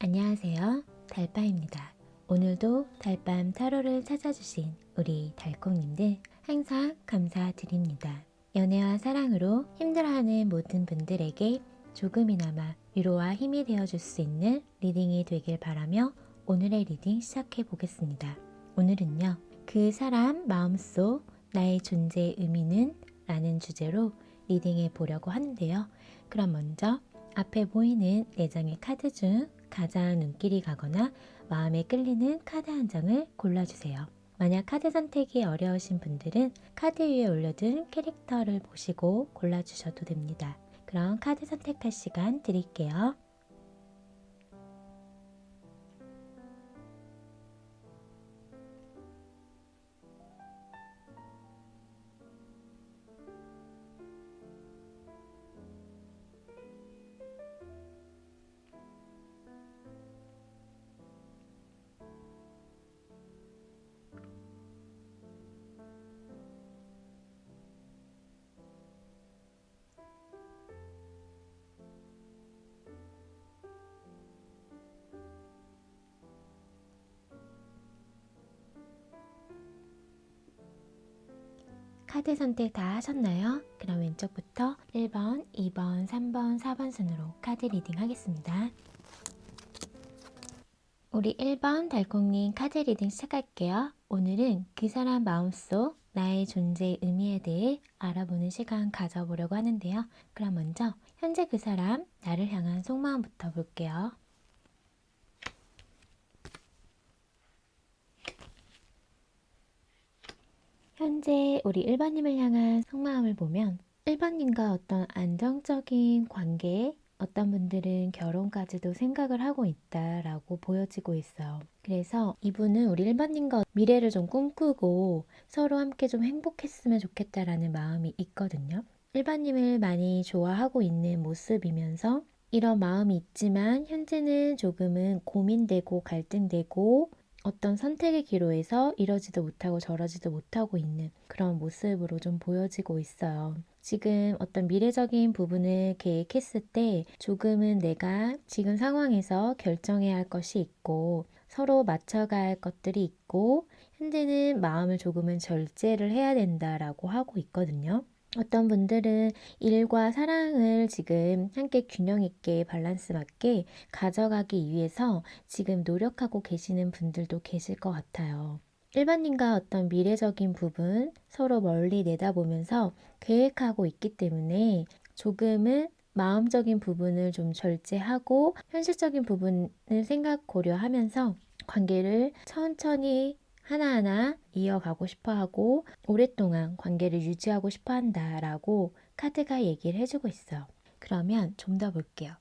안녕하세요. 달빠입니다. 오늘도 달밤 타로를 찾아주신 우리 달콩님들 항상 감사드립니다. 연애와 사랑으로 힘들어하는 모든 분들에게 조금이나마 위로와 힘이 되어줄 수 있는 리딩이 되길 바라며 오늘의 리딩 시작해 보겠습니다. 오늘은요, 그 사람 마음속 나의 존재의 의미는? 라는 주제로 리딩해 보려고 하는데요. 그럼 먼저 앞에 보이는 4장의 카드 중 가장 눈길이 가거나 마음에 끌리는 카드 한 장을 골라주세요. 만약 카드 선택이 어려우신 분들은 카드 위에 올려둔 캐릭터를 보시고 골라주셔도 됩니다. 그럼 카드 선택할 시간 드릴게요. 카드 선택 다 하셨나요? 그럼 왼쪽부터 1번, 2번, 3번, 4번 순으로 카드 리딩 하겠습니다. 우리 1번 달콩님 카드 리딩 시작할게요. 오늘은 그 사람 마음속 나의 존재의 의미에 대해 알아보는 시간 가져보려고 하는데요. 그럼 먼저 현재 그 사람 나를 향한 속마음부터 볼게요. 현재 우리 1번님을 향한 속마음을 보면 1번님과 어떤 안정적인 관계, 어떤 분들은 결혼까지도 생각을 하고 있다라고 보여지고 있어요. 그래서 이분은 우리 1번님과 미래를 좀 꿈꾸고 서로 함께 좀 행복했으면 좋겠다라는 마음이 있거든요. 1번님을 많이 좋아하고 있는 모습이면서 이런 마음이 있지만 현재는 조금은 고민되고 갈등되고 어떤 선택의 기로에서 이러지도 못하고 저러지도 못하고 있는 그런 모습으로 좀 보여지고 있어요. 지금 어떤 미래적인 부분을 계획했을 때 조금은 내가 지금 상황에서 결정해야 할 것이 있고 서로 맞춰가야 할 것들이 있고 현재는 마음을 조금은 절제를 해야 된다라고 하고 있거든요. 어떤 분들은 일과 사랑을 지금 함께 균형 있게 밸런스 맞게 가져가기 위해서 지금 노력하고 계시는 분들도 계실 것 같아요. 일반인과 어떤 미래적인 부분 서로 멀리 내다보면서 계획하고 있기 때문에 조금은 마음적인 부분을 좀 절제하고 현실적인 부분을 생각 고려하면서 관계를 천천히 하나하나 이어가고 싶어 하고 오랫동안 관계를 유지하고 싶어 한다라고 카드가 얘기를 해주고 있어요. 그러면 좀 더 볼게요.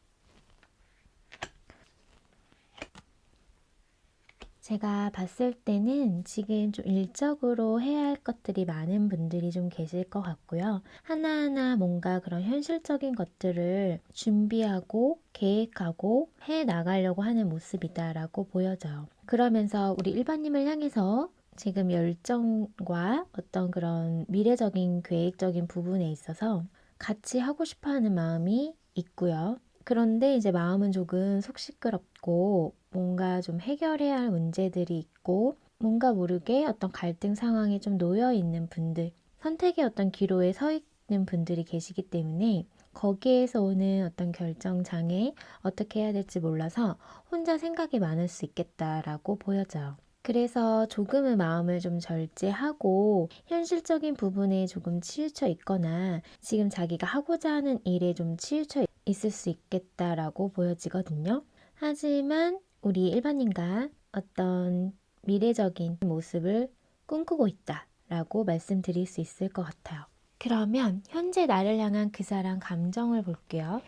제가 봤을 때는 지금 좀 일적으로 해야 할 것들이 많은 분들이 좀 계실 것 같고요. 하나하나 뭔가 그런 현실적인 것들을 준비하고 계획하고 해 나가려고 하는 모습이다라고 보여져요. 그러면서 우리 일반님을 향해서 지금 열정과 어떤 그런 미래적인 계획적인 부분에 있어서 같이 하고 싶어 하는 마음이 있고요. 그런데 이제 마음은 조금 속 시끄럽고 뭔가 좀 해결해야 할 문제들이 있고 뭔가 모르게 어떤 갈등 상황에 좀 놓여 있는 분들, 선택의 어떤 기로에 서 있는 분들이 계시기 때문에 거기에서 오는 어떤 결정 장애, 어떻게 해야 될지 몰라서 혼자 생각이 많을 수 있겠다라고 보여져요. 그래서 조금은 마음을 좀 절제하고 현실적인 부분에 조금 치우쳐 있거나 지금 자기가 하고자 하는 일에 좀 치우쳐 있을 수 있겠다라고 보여지거든요. 하지만 우리 일반인과 어떤 미래적인 모습을 꿈꾸고 있다라고 말씀드릴 수 있을 것 같아요. 그러면 현재 나를 향한 그 사람 감정을 볼게요.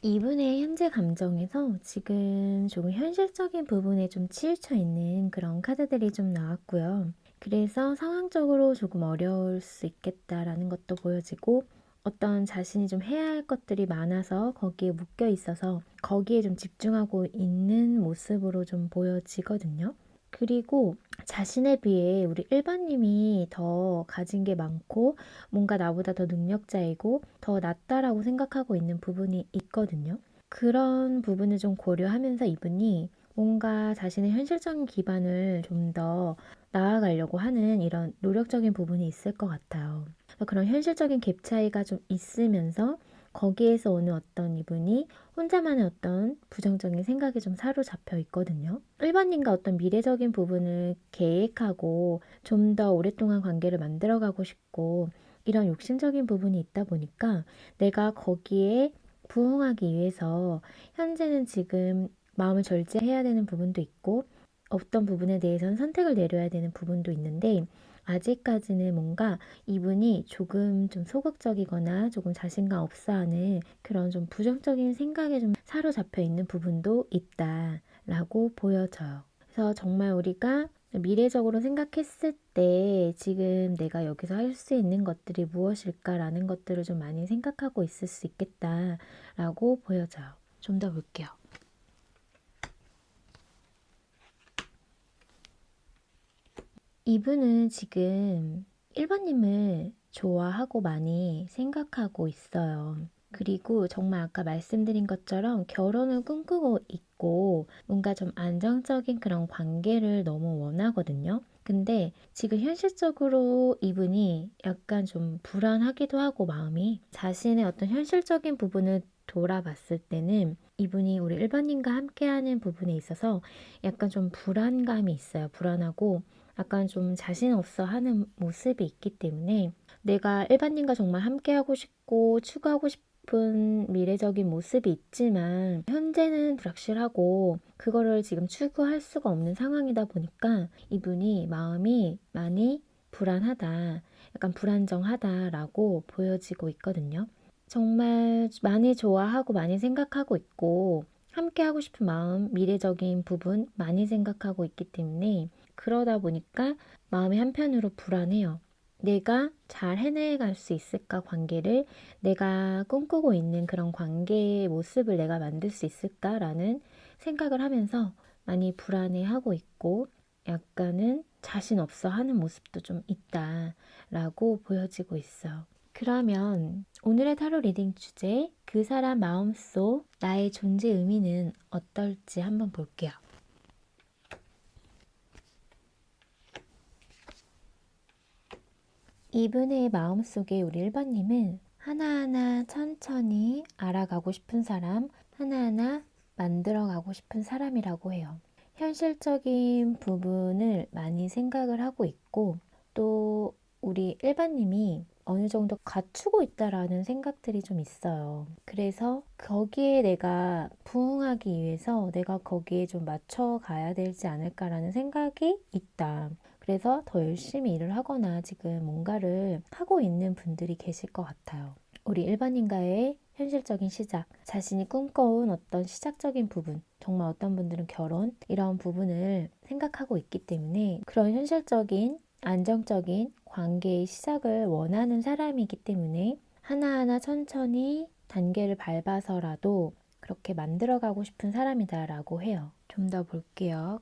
이분의 현재 감정에서 지금 조금 현실적인 부분에 좀 치우쳐 있는 그런 카드들이 좀 나왔고요. 그래서 상황적으로 조금 어려울 수 있겠다라는 것도 보여지고 어떤 자신이 좀 해야 할 것들이 많아서 거기에 묶여 있어서 거기에 좀 집중하고 있는 모습으로 좀 보여지거든요. 그리고 자신에 비해 우리 1번님이 더 가진 게 많고 뭔가 나보다 더 능력자이고 더 낫다라고 생각하고 있는 부분이 있거든요. 그런 부분을 좀 고려하면서 이분이 뭔가 자신의 현실적인 기반을 좀 더 나아가려고 하는 이런 노력적인 부분이 있을 것 같아요. 그런 현실적인 갭 차이가 좀 있으면서 거기에서 오는 어떤 이분이 혼자만의 어떤 부정적인 생각에 좀 사로잡혀 있거든요. 일반인과 어떤 미래적인 부분을 계획하고 좀 더 오랫동안 관계를 만들어가고 싶고 이런 욕심적인 부분이 있다 보니까 내가 거기에 부응하기 위해서 현재는 지금 마음을 절제해야 되는 부분도 있고 어떤 부분에 대해서는 선택을 내려야 되는 부분도 있는데 아직까지는 뭔가 이분이 조금 좀 소극적이거나 조금 자신감 없어하는 그런 좀 부정적인 생각에 좀 사로잡혀 있는 부분도 있다라고 보여져요. 그래서 정말 우리가 미래적으로 생각했을 때 지금 내가 여기서 할 수 있는 것들이 무엇일까라는 것들을 좀 많이 생각하고 있을 수 있겠다라고 보여져요. 좀 더 볼게요. 이분은 지금 1번님을 좋아하고 많이 생각하고 있어요. 그리고 정말 아까 말씀드린 것처럼 결혼을 꿈꾸고 있고 뭔가 좀 안정적인 그런 관계를 너무 원하거든요. 근데 지금 현실적으로 이분이 약간 좀 불안하기도 하고 마음이 자신의 어떤 현실적인 부분을 돌아봤을 때는 이분이 우리 1번님과 함께하는 부분에 있어서 약간 좀 불안감이 있어요. 불안하고 약간 좀 자신 없어 하는 모습이 있기 때문에 내가 일반인과 정말 함께하고 싶고 추구하고 싶은 미래적인 모습이 있지만 현재는 불확실하고 그거를 지금 추구할 수가 없는 상황이다 보니까 이분이 마음이 많이 불안하다, 약간 불안정하다라고 보여지고 있거든요. 정말 많이 좋아하고 많이 생각하고 있고 함께 하고 싶은 마음, 미래적인 부분 많이 생각하고 있기 때문에 그러다 보니까 마음이 한편으로 불안해요. 내가 잘 해내갈 수 있을까, 관계를? 내가 꿈꾸고 있는 그런 관계의 모습을 내가 만들 수 있을까라는 생각을 하면서 많이 불안해하고 있고 약간은 자신 없어 하는 모습도 좀 있다라고 보여지고 있어요. 그러면 오늘의 타로 리딩 주제, 그 사람 마음속 나의 존재 의미는 어떨지 한번 볼게요. 이분의 마음속에 우리 1번님은 하나하나 천천히 알아가고 싶은 사람, 하나하나 만들어가고 싶은 사람이라고 해요. 현실적인 부분을 많이 생각을 하고 있고 또 우리 1번님이 어느 정도 갖추고 있다라는 생각들이 좀 있어요. 그래서 거기에 내가 부응하기 위해서 내가 거기에 좀 맞춰가야 되지 않을까라는 생각이 있다. 그래서 더 열심히 일을 하거나 지금 뭔가를 하고 있는 분들이 계실 것 같아요. 우리 일반인과의 현실적인 시작, 자신이 꿈꿔온 어떤 시작적인 부분, 정말 어떤 분들은 결혼, 이런 부분을 생각하고 있기 때문에 그런 현실적인, 안정적인 관계의 시작을 원하는 사람이기 때문에 하나하나 천천히 단계를 밟아서라도 그렇게 만들어가고 싶은 사람이다라고 해요. 좀 더 볼게요.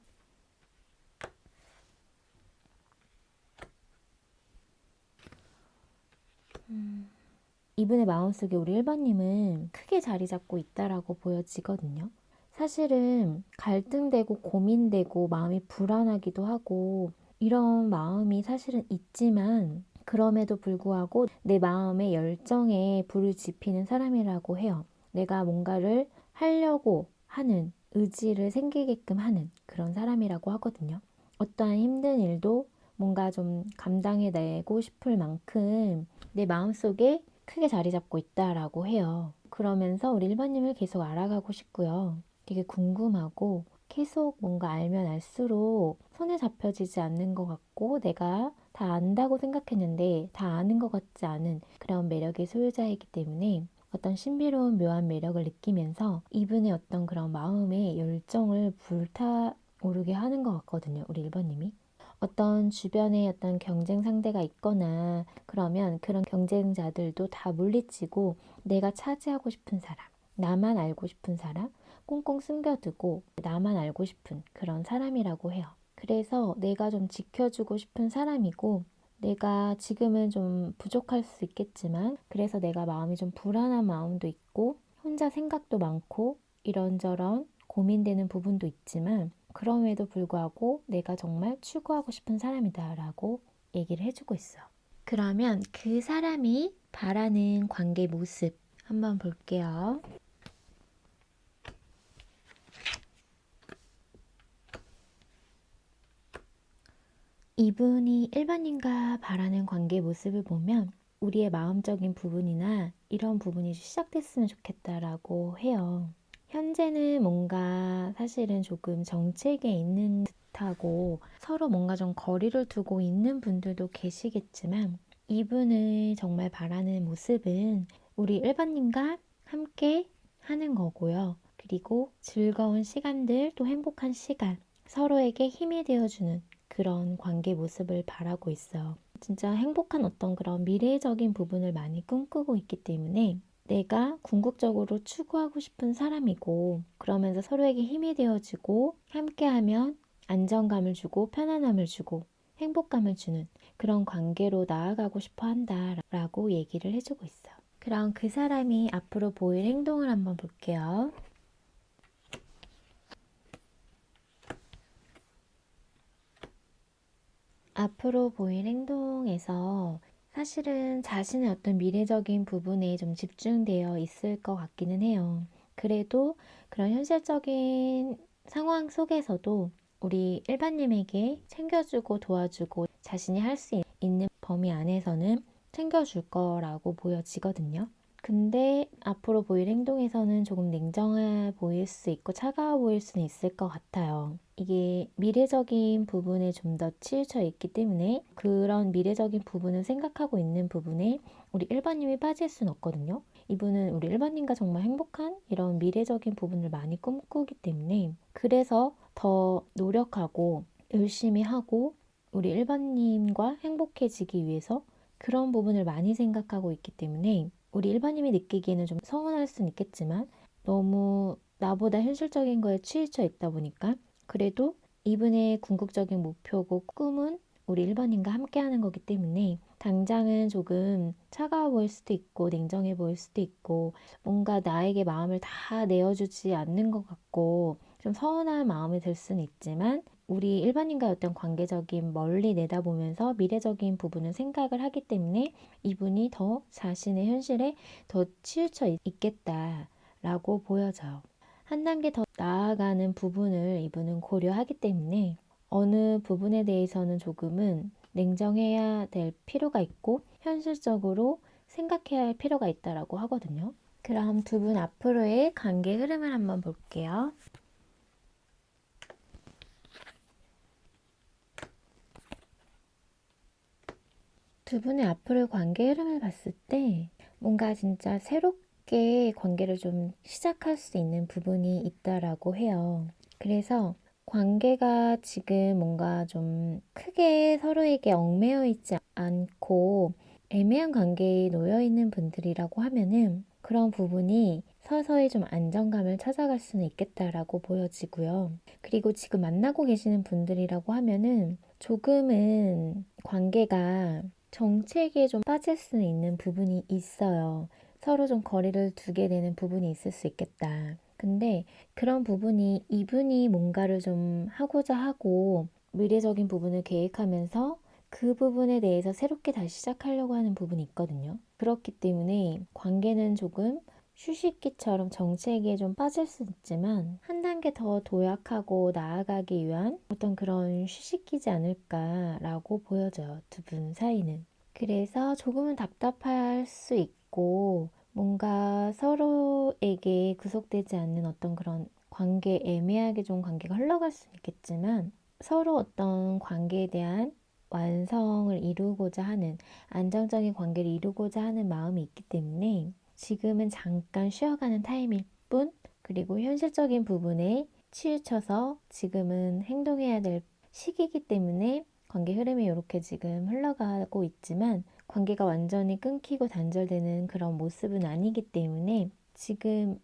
이분의 마음속에 우리 1번님은 크게 자리 잡고 있다라고 보여지거든요. 사실은 갈등되고 고민되고 마음이 불안하기도 하고 이런 마음이 사실은 있지만 그럼에도 불구하고 내 마음의 열정에 불을 지피는 사람이라고 해요. 내가 뭔가를 하려고 하는 의지를 생기게끔 하는 그런 사람이라고 하거든요. 어떠한 힘든 일도 뭔가 좀 감당해내고 싶을 만큼 내 마음속에 크게 자리 잡고 있다라고 해요. 그러면서 우리 1번님을 계속 알아가고 싶고요. 되게 궁금하고 계속 뭔가 알면 알수록 손에 잡혀지지 않는 것 같고 내가 다 안다고 생각했는데 다 아는 것 같지 않은 그런 매력의 소유자이기 때문에 어떤 신비로운 묘한 매력을 느끼면서 이분의 어떤 그런 마음의 열정을 불타오르게 하는 것 같거든요. 우리 1번님이. 어떤 주변에 어떤 경쟁 상대가 있거나 그러면 그런 경쟁자들도 다 물리치고 내가 차지하고 싶은 사람, 나만 알고 싶은 사람, 꽁꽁 숨겨두고 나만 알고 싶은 그런 사람이라고 해요. 그래서 내가 좀 지켜주고 싶은 사람이고, 내가 지금은 좀 부족할 수 있겠지만, 그래서 내가 마음이 좀 불안한 마음도 있고, 혼자 생각도 많고, 이런저런 고민되는 부분도 있지만, 그럼에도 불구하고 내가 정말 추구하고 싶은 사람이다라고 얘기를 해주고 있어. 그러면 그 사람이 바라는 관계 모습 한번 볼게요. 이분이 일반인과 바라는 관계 모습을 보면 우리의 마음적인 부분이나 이런 부분이 시작됐으면 좋겠다라고 해요. 현재는 뭔가 사실은 조금 정체기에 있는 듯하고 서로 뭔가 좀 거리를 두고 있는 분들도 계시겠지만 이분을 정말 바라는 모습은 우리 일반인과 함께 하는 거고요. 그리고 즐거운 시간들 또 행복한 시간, 서로에게 힘이 되어주는 그런 관계 모습을 바라고 있어요. 진짜 행복한 어떤 그런 미래적인 부분을 많이 꿈꾸고 있기 때문에 내가 궁극적으로 추구하고 싶은 사람이고 그러면서 서로에게 힘이 되어주고 함께하면 안정감을 주고 편안함을 주고 행복감을 주는 그런 관계로 나아가고 싶어 한다라고 얘기를 해주고 있어. 그럼 그 사람이 앞으로 보일 행동을 한번 볼게요. 앞으로 보일 행동에서 사실은 자신의 어떤 미래적인 부분에 좀 집중되어 있을 것 같기는 해요. 그래도 그런 현실적인 상황 속에서도 우리 일반님에게 챙겨주고 도와주고 자신이 할 수 있는 범위 안에서는 챙겨줄 거라고 보여지거든요. 근데 앞으로 보일 행동에서는 조금 냉정해 보일 수 있고 차가워 보일 수는 있을 것 같아요. 이게 미래적인 부분에 좀 더 치우쳐 있기 때문에 그런 미래적인 부분을 생각하고 있는 부분에 우리 일반님이 빠질 수는 없거든요. 이분은 우리 일반님과 정말 행복한 이런 미래적인 부분을 많이 꿈꾸기 때문에 그래서 더 노력하고 열심히 하고 우리 일반님과 행복해지기 위해서 그런 부분을 많이 생각하고 있기 때문에 우리 일반인이 느끼기에는 좀 서운할 수는 있겠지만 너무 나보다 현실적인 거에 치우쳐 있다 보니까 그래도 이분의 궁극적인 목표고 꿈은 우리 일반인과 함께 하는 거기 때문에 당장은 조금 차가워 보일 수도 있고 냉정해 보일 수도 있고 뭔가 나에게 마음을 다 내어주지 않는 것 같고 좀 서운한 마음이 들 수는 있지만 우리 일반인과의 어떤 관계적인 멀리 내다보면서 미래적인 부분을 생각을 하기 때문에 이분이 더 자신의 현실에 더 치우쳐 있겠다라고 보여져요. 한 단계 더 나아가는 부분을 이분은 고려하기 때문에 어느 부분에 대해서는 조금은 냉정해야 될 필요가 있고 현실적으로 생각해야 할 필요가 있다라고 하거든요. 그럼 두 분 앞으로의 관계 흐름을 한번 볼게요. 두 분의 앞으로의 관계 흐름을 봤을 때 뭔가 진짜 새롭게 관계를 좀 시작할 수 있는 부분이 있다라고 해요. 그래서 관계가 지금 뭔가 좀 크게 서로에게 얽매여 있지 않고 애매한 관계에 놓여 있는 분들이라고 하면은 그런 부분이 서서히 좀 안정감을 찾아갈 수는 있겠다라고 보여지고요. 그리고 지금 만나고 계시는 분들이라고 하면은 조금은 관계가 정체기에 좀 빠질 수는 있는 부분이 있어요. 서로 좀 거리를 두게 되는 부분이 있을 수 있겠다. 근데 그런 부분이 이분이 뭔가를 좀 하고자 하고 미래적인 부분을 계획하면서 그 부분에 대해서 새롭게 다시 시작하려고 하는 부분이 있거든요. 그렇기 때문에 관계는 조금 휴식기처럼 정체기에 좀 빠질 수 있지만 한 단계 더 도약하고 나아가기 위한 어떤 그런 휴식기지 않을까라고 보여져요. 두 분 사이는. 그래서 조금은 답답할 수 있고 뭔가 서로에게 구속되지 않는 어떤 그런 관계, 애매하게 좀 관계가 흘러갈 수는 있겠지만 서로 어떤 관계에 대한 완성을 이루고자 하는 안정적인 관계를 이루고자 하는 마음이 있기 때문에 지금은 잠깐 쉬어가는 타임일 뿐 그리고 현실적인 부분에 치우쳐서 지금은 행동해야 될 시기이기 때문에 관계 흐름이 이렇게 지금 흘러가고 있지만 관계가 완전히 끊기고 단절되는 그런 모습은 아니기 때문에 지금의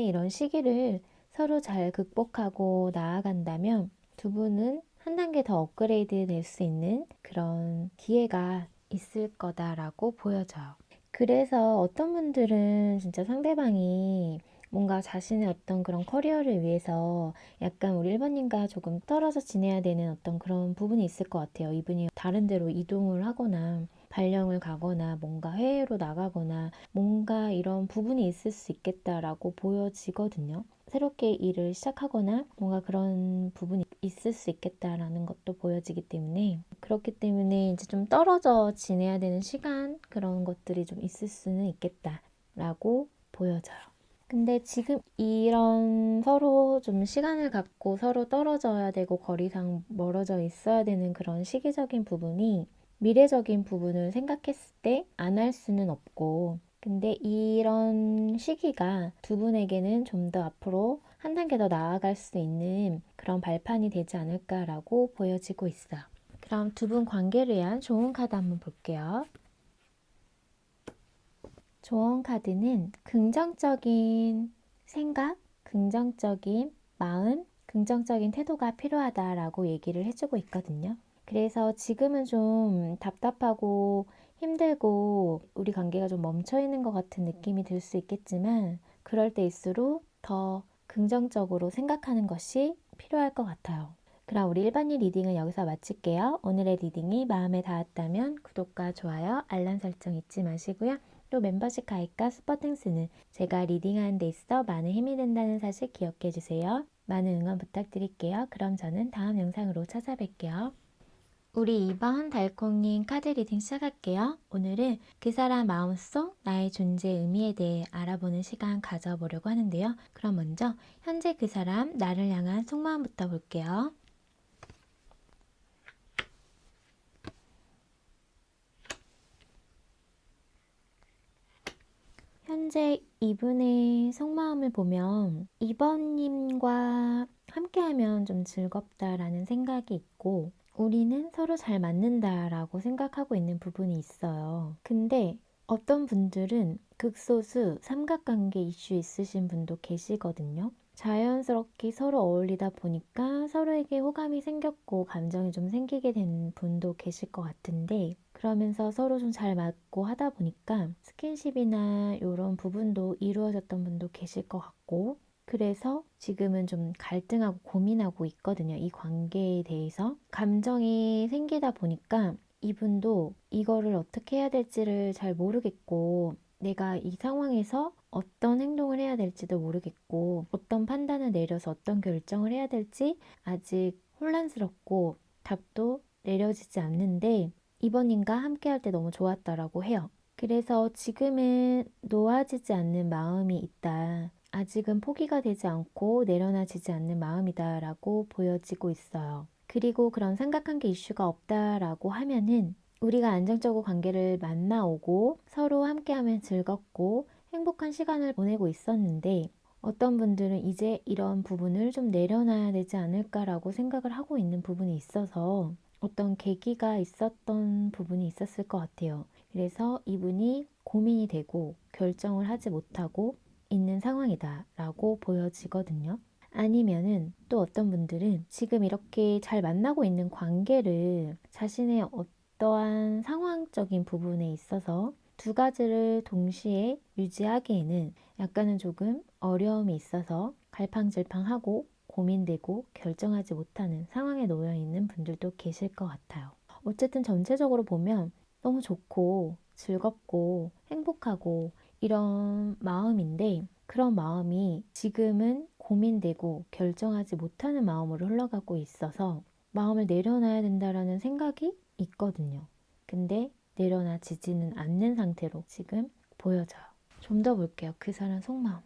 이런 시기를 서로 잘 극복하고 나아간다면 두 분은 한 단계 더 업그레이드 될 수 있는 그런 기회가 있을 거다라고 보여져요. 그래서 어떤 분들은 진짜 상대방이 뭔가 자신의 어떤 그런 커리어를 위해서 약간 우리 1번님과 조금 떨어져 지내야 되는 어떤 그런 부분이 있을 것 같아요. 이분이 다른 데로 이동을 하거나 발령을 가거나 뭔가 해외로 나가거나 뭔가 이런 부분이 있을 수 있겠다라고 보여지거든요. 새롭게 일을 시작하거나 뭔가 그런 부분이 있을 수 있겠다라는 것도 보여지기 때문에, 그렇기 때문에 이제 좀 떨어져 지내야 되는 시간, 그런 것들이 좀 있을 수는 있겠다라고 보여져요. 근데 지금 이런 서로 좀 시간을 갖고 서로 떨어져야 되고 거리상 멀어져 있어야 되는 그런 시기적인 부분이 미래적인 부분을 생각했을 때 안 할 수는 없고, 근데 이런 시기가 두 분에게는 좀 더 앞으로 한 단계 더 나아갈 수 있는 그런 발판이 되지 않을까라고 보여지고 있어요. 그럼 두 분 관계를 위한 좋은 카드 한번 볼게요. 조언 카드는 긍정적인 생각, 긍정적인 마음, 긍정적인 태도가 필요하다라고 얘기를 해주고 있거든요. 그래서 지금은 좀 답답하고 힘들고 우리 관계가 좀 멈춰 있는 것 같은 느낌이 들 수 있겠지만, 그럴 때일수록 더 긍정적으로 생각하는 것이 필요할 것 같아요. 그럼 우리 일반인 리딩은 여기서 마칠게요. 오늘의 리딩이 마음에 닿았다면 구독과 좋아요, 알람 설정 잊지 마시고요. 또 멤버십 가입과 슈퍼땡스는 제가 리딩하는 데 있어 많은 힘이 된다는 사실 기억해 주세요. 많은 응원 부탁드릴게요. 그럼 저는 다음 영상으로 찾아뵐게요. 우리 2번 달콩님 카드 리딩 시작할게요. 오늘은 그 사람 마음속 나의 존재 의미에 대해 알아보는 시간 가져보려고 하는데요. 그럼 먼저 현재 그 사람 나를 향한 속마음부터 볼게요. 현재 이분의 속마음을 보면 2번님과 함께하면 좀 즐겁다라는 생각이 있고, 우리는 서로 잘 맞는다라고 생각하고 있는 부분이 있어요. 근데 어떤 분들은 극소수 삼각관계 이슈 있으신 분도 계시거든요. 자연스럽게 서로 어울리다 보니까 서로에게 호감이 생겼고 감정이 좀 생기게 된 분도 계실 것 같은데, 그러면서 서로 좀 잘 맞고 하다 보니까 스킨십이나 이런 부분도 이루어졌던 분도 계실 것 같고, 그래서 지금은 좀 갈등하고 고민하고 있거든요. 이 관계에 대해서. 감정이 생기다 보니까 이분도 이거를 어떻게 해야 될지를 잘 모르겠고, 내가 이 상황에서 어떤 행동을 해야 될지도 모르겠고, 어떤 판단을 내려서 어떤 결정을 해야 될지 아직 혼란스럽고 답도 내려지지 않는데, 2번님과 함께 할 때 너무 좋았다라고 해요. 그래서 지금은 놓아지지 않는 마음이 있다. 아직은 포기가 되지 않고 내려놔지지 않는 마음이다 라고 보여지고 있어요. 그리고 그런 삼각관계 이슈가 없다라고 하면은 우리가 안정적으로 관계를 만나오고 서로 함께하면 즐겁고 행복한 시간을 보내고 있었는데, 어떤 분들은 이제 이런 부분을 좀 내려놔야 되지 않을까라고 생각을 하고 있는 부분이 있어서 어떤 계기가 있었던 부분이 있었을 것 같아요. 그래서 이분이 고민이 되고 결정을 하지 못하고 있는 상황이다 라고 보여지거든요. 아니면은 또 어떤 분들은 지금 이렇게 잘 만나고 있는 관계를 자신의 어떠한 상황적인 부분에 있어서 두 가지를 동시에 유지하기에는 약간은 조금 어려움이 있어서 갈팡질팡하고 고민되고 결정하지 못하는 상황에 놓여 있는 분들도 계실 것 같아요. 어쨌든 전체적으로 보면 너무 좋고 즐겁고 행복하고 이런 마음인데, 그런 마음이 지금은 고민되고 결정하지 못하는 마음으로 흘러가고 있어서 마음을 내려놔야 된다라는 생각이 있거든요. 근데 내려놔지지는 않는 상태로 지금 보여져요. 좀 더 볼게요. 그 사람 속마음.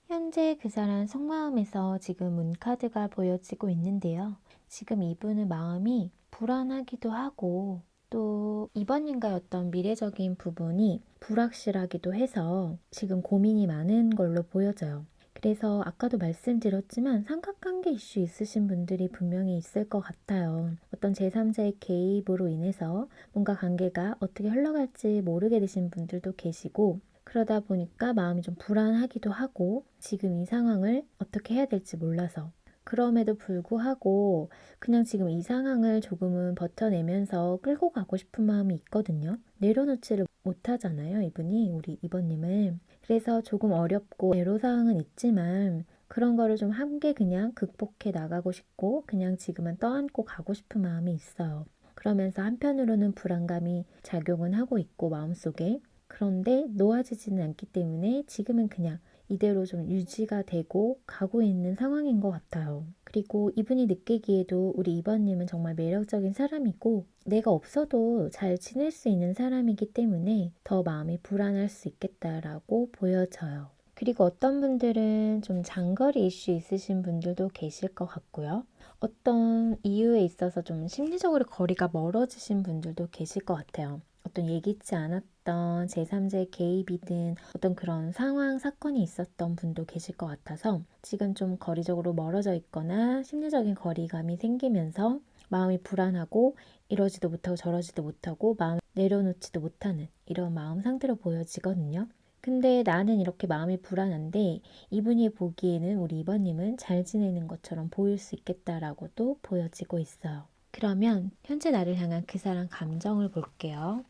현재 그 사람 속마음에서 지금 문카드가 보여지고 있는데요. 지금 이분의 마음이 불안하기도 하고 또 2번님과의 어떤 미래적인 부분이 불확실하기도 해서 지금 고민이 많은 걸로 보여져요. 그래서 아까도 말씀드렸지만 삼각관계 이슈 있으신 분들이 분명히 있을 것 같아요. 어떤 제3자의 개입으로 인해서 뭔가 관계가 어떻게 흘러갈지 모르게 되신 분들도 계시고, 그러다 보니까 마음이 좀 불안하기도 하고 지금 이 상황을 어떻게 해야 될지 몰라서 그럼에도 불구하고 그냥 지금 이 상황을 조금은 버텨내면서 끌고 가고 싶은 마음이 있거든요. 내려놓지를 못하잖아요, 이분이, 우리 이번님을. 그래서 조금 어렵고 애로사항은 있지만 그런 거를 좀 함께 그냥 극복해 나가고 싶고 그냥 지금은 떠안고 가고 싶은 마음이 있어요. 그러면서 한편으로는 불안감이 작용은 하고 있고 마음속에 그런데 놓아지지는 않기 때문에 지금은 그냥 이대로 좀 유지가 되고 가고 있는 상황인 것 같아요. 그리고 이분이 느끼기에도 우리 이번님은 정말 매력적인 사람이고 내가 없어도 잘 지낼 수 있는 사람이기 때문에 더 마음이 불안할 수 있겠다라고 보여져요. 그리고 어떤 분들은 좀 장거리 이슈 있으신 분들도 계실 것 같고요. 어떤 이유에 있어서 좀 심리적으로 거리가 멀어지신 분들도 계실 것 같아요. 어떤 예기치 않았던 제3자의 개입이든 어떤 그런 상황, 사건이 있었던 분도 계실 것 같아서 지금 좀 거리적으로 멀어져 있거나 심리적인 거리감이 생기면서 마음이 불안하고 이러지도 못하고 저러지도 못하고 마음 내려놓지도 못하는 이런 마음 상태로 보여지거든요. 근데 나는 이렇게 마음이 불안한데 이분이 보기에는 우리 이번님은 잘 지내는 것처럼 보일 수 있겠다라고도 보여지고 있어요. 그러면 현재 나를 향한 그 사람 감정을 볼게요.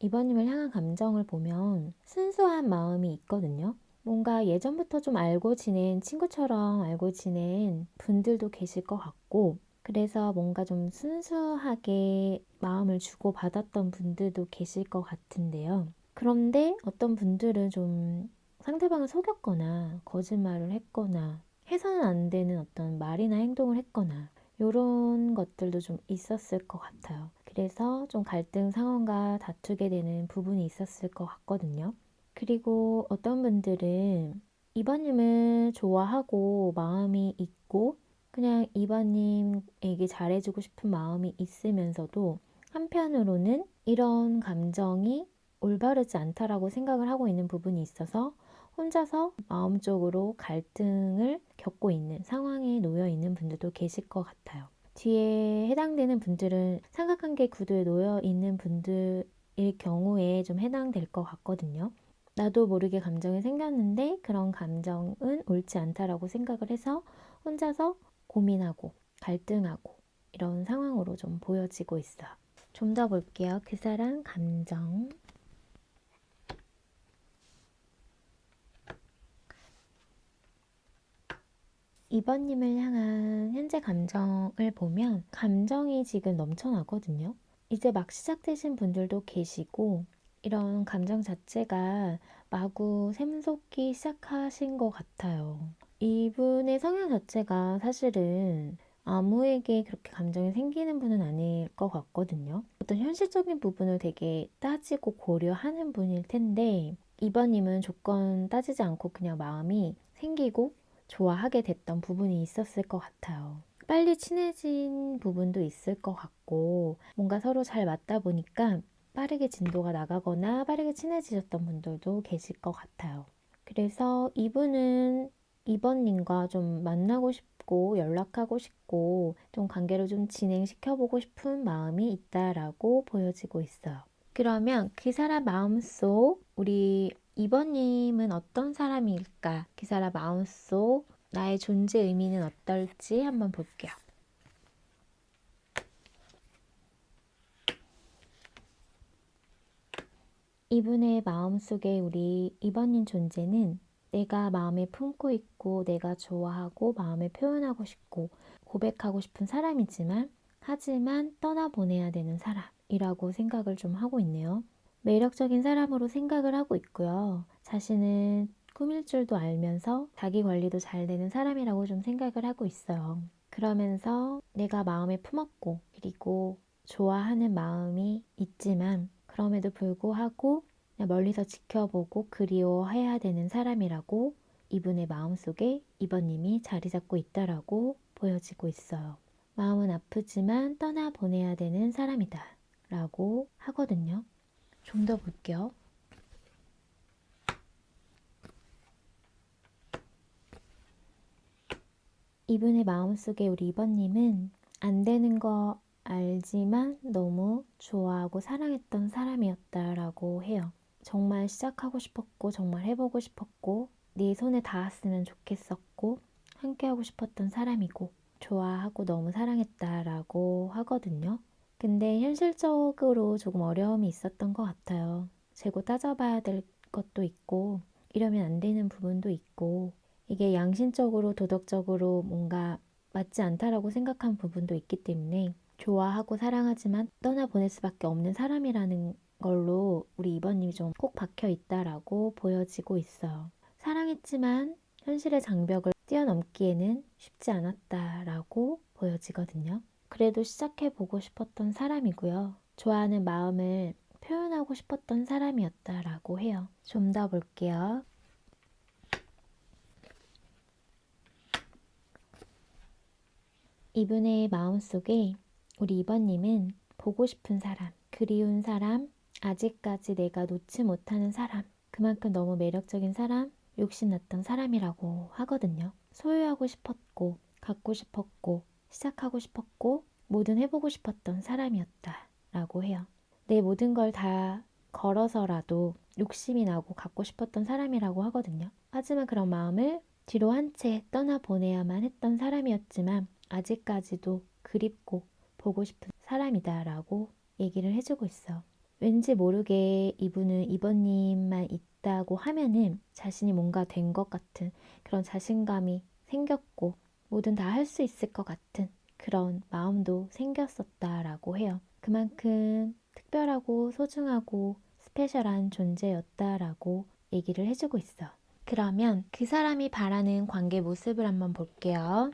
이번님을 향한 감정을 보면 순수한 마음이 있거든요. 뭔가 예전부터 좀 알고 지낸 친구처럼 알고 지낸 분들도 계실 것 같고 그래서 뭔가 좀 순수하게 마음을 주고받았던 분들도 계실 것 같은데요. 그런데 어떤 분들은 좀 상대방을 속였거나 거짓말을 했거나 해서는 안 되는 어떤 말이나 행동을 했거나 이런 것들도 좀 있었을 것 같아요. 그래서 좀 갈등 상황과 다투게 되는 부분이 있었을 것 같거든요. 그리고 어떤 분들은 이번님을 좋아하고 마음이 있고 그냥 이번님에게 잘해주고 싶은 마음이 있으면서도 한편으로는 이런 감정이 올바르지 않다라고 생각을 하고 있는 부분이 있어서 혼자서 마음적으로 갈등을 겪고 있는 상황에 놓여 있는 분들도 계실 것 같아요. 뒤에 해당되는 분들은 삼각관계 구도에 놓여 있는 분들일 경우에 좀 해당될 것 같거든요. 나도 모르게 감정이 생겼는데 그런 감정은 옳지 않다라고 생각을 해서 혼자서 고민하고 갈등하고 이런 상황으로 좀 보여지고 있어요. 좀 더 볼게요. 그 사람 감정. 이번님을 향한 현재 감정을 보면 감정이 지금 넘쳐나거든요. 이제 막 시작되신 분들도 계시고 이런 감정 자체가 마구 샘솟기 시작하신 것 같아요. 이분의 성향 자체가 사실은 아무에게 그렇게 감정이 생기는 분은 아닐 것 같거든요. 어떤 현실적인 부분을 되게 따지고 고려하는 분일 텐데 이번님은 조건 따지지 않고 그냥 마음이 생기고 좋아하게 됐던 부분이 있었을 것 같아요. 빨리 친해진 부분도 있을 것 같고 뭔가 서로 잘 맞다 보니까 빠르게 진도가 나가거나 빠르게 친해지셨던 분들도 계실 것 같아요. 그래서 이분은 이번님과 좀 만나고 싶고 연락하고 싶고 좀 관계를 좀 진행시켜보고 싶은 마음이 있다라고 보여지고 있어요. 그러면 그 사람 마음속 우리 이번님은 어떤 사람일까? 그 사람 마음속 나의 존재 의미는 어떨지 한번 볼게요. 이분의 마음속에 우리 이번님 존재는 내가 마음에 품고 있고 내가 좋아하고 마음에 표현하고 싶고 고백하고 싶은 사람이지만 하지만 떠나보내야 되는 사람이라고 생각을 좀 하고 있네요. 매력적인 사람으로 생각을 하고 있고요. 자신은 꾸밀 줄도 알면서 자기 관리도 잘 되는 사람이라고 좀 생각을 하고 있어요. 그러면서 내가 마음에 품었고 그리고 좋아하는 마음이 있지만 그럼에도 불구하고 그냥 멀리서 지켜보고 그리워해야 되는 사람이라고 이분의 마음속에 이번님이 자리 잡고 있다라고 보여지고 있어요. 마음은 아프지만 떠나보내야 되는 사람이다 라고 하거든요. 좀 더 볼게요. 이분의 마음속에 우리 이번님은 안 되는 거 알지만 너무 좋아하고 사랑했던 사람이었다라고 해요. 정말 시작하고 싶었고 정말 해보고 싶었고 네 손에 닿았으면 좋겠었고 함께하고 싶었던 사람이고 좋아하고 너무 사랑했다라고 하거든요. 근데 현실적으로 조금 어려움이 있었던 것 같아요. 재고 따져봐야 될 것도 있고 이러면 안 되는 부분도 있고 이게 양심적으로 도덕적으로 뭔가 맞지 않다라고 생각한 부분도 있기 때문에 좋아하고 사랑하지만 떠나보낼 수밖에 없는 사람이라는 걸로 우리 2번님이 좀 꼭 박혀 있다라고 보여지고 있어요. 사랑했지만 현실의 장벽을 뛰어넘기에는 쉽지 않았다라고 보여지거든요. 그래도 시작해보고 싶었던 사람이고요. 좋아하는 마음을 표현하고 싶었던 사람이었다라고 해요. 좀 더 볼게요. 이분의 마음속에 우리 2번님은 보고 싶은 사람, 그리운 사람, 아직까지 내가 놓지 못하는 사람, 그만큼 너무 매력적인 사람, 욕심났던 사람이라고 하거든요. 소유하고 싶었고, 갖고 싶었고, 시작하고 싶었고, 뭐든 해보고 싶었던 사람이었다라고 해요. 내 모든 걸 다 걸어서라도 욕심이 나고 갖고 싶었던 사람이라고 하거든요. 하지만 그런 마음을 뒤로 한 채 떠나보내야만 했던 사람이었지만 아직까지도 그립고 보고 싶은 사람이다라고 얘기를 해주고 있어. 왠지 모르게 이분은 2번님만 있다고 하면은 자신이 뭔가 된 것 같은 그런 자신감이 생겼고 뭐든 다 할 수 있을 것 같은 그런 마음도 생겼었다라고 해요. 그만큼 특별하고 소중하고 스페셜한 존재였다라고 얘기를 해주고 있어. 그러면 그 사람이 바라는 관계 모습을 한번 볼게요.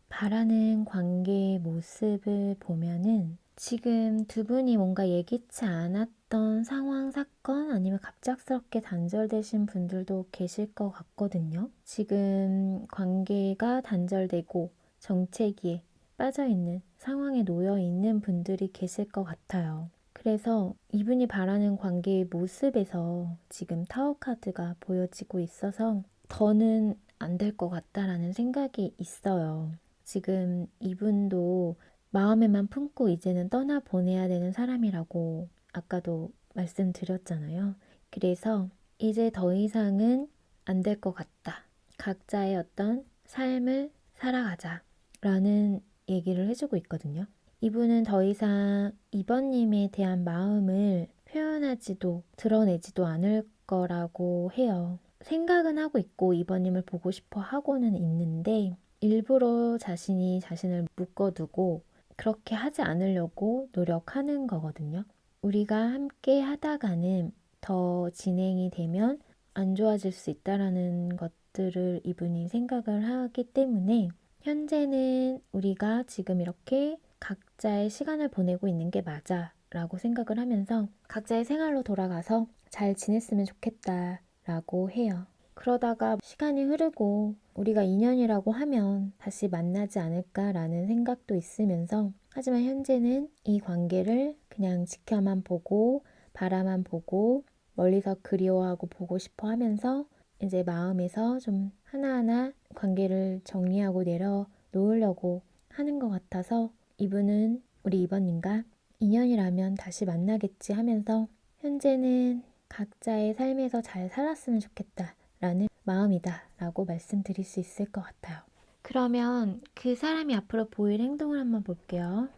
바라는 관계의 모습을 보면은 지금 두 분이 뭔가 예기치 않았던 상황, 사건 아니면 갑작스럽게 단절되신 분들도 계실 것 같거든요. 지금 관계가 단절되고 정체기에 빠져있는 상황에 놓여 있는 분들이 계실 것 같아요. 그래서 이분이 바라는 관계의 모습에서 지금 타워 카드가 보여지고 있어서 더는 안 될 것 같다라는 생각이 있어요. 지금 이분도 마음에만 품고 이제는 떠나보내야 되는 사람이라고 아까도 말씀드렸잖아요. 그래서 이제 더 이상은 안 될 것 같다. 각자의 어떤 삶을 살아가자 라는 얘기를 해주고 있거든요. 이분은 더 이상 2번님에 대한 마음을 표현하지도 드러내지도 않을 거라고 해요. 생각은 하고 있고 2번님을 보고 싶어 하고는 있는데 일부러 자신이 자신을 묶어두고 그렇게 하지 않으려고 노력하는 거거든요. 우리가 함께 하다가는 더 진행이 되면 안 좋아질 수 있다라는 것들을 이분이 생각을 하기 때문에 현재는 우리가 지금 이렇게 각자의 시간을 보내고 있는 게 맞아 라고 생각을 하면서 각자의 생활로 돌아가서 잘 지냈으면 좋겠다 라고 해요. 그러다가 시간이 흐르고 우리가 인연이라고 하면 다시 만나지 않을까라는 생각도 있으면서 하지만 현재는 이 관계를 그냥 지켜만 보고 바라만 보고 멀리서 그리워하고 보고 싶어 하면서 이제 마음에서 좀 하나하나 관계를 정리하고 내려놓으려고 하는 것 같아서 이분은 우리 2번님과 인연이라면 다시 만나겠지 하면서 현재는 각자의 삶에서 잘 살았으면 좋겠다 라는 마음이다 라고 말씀드릴 수 있을 것 같아요. 그러면 그 사람이 앞으로 보일 행동을 한번 볼게요.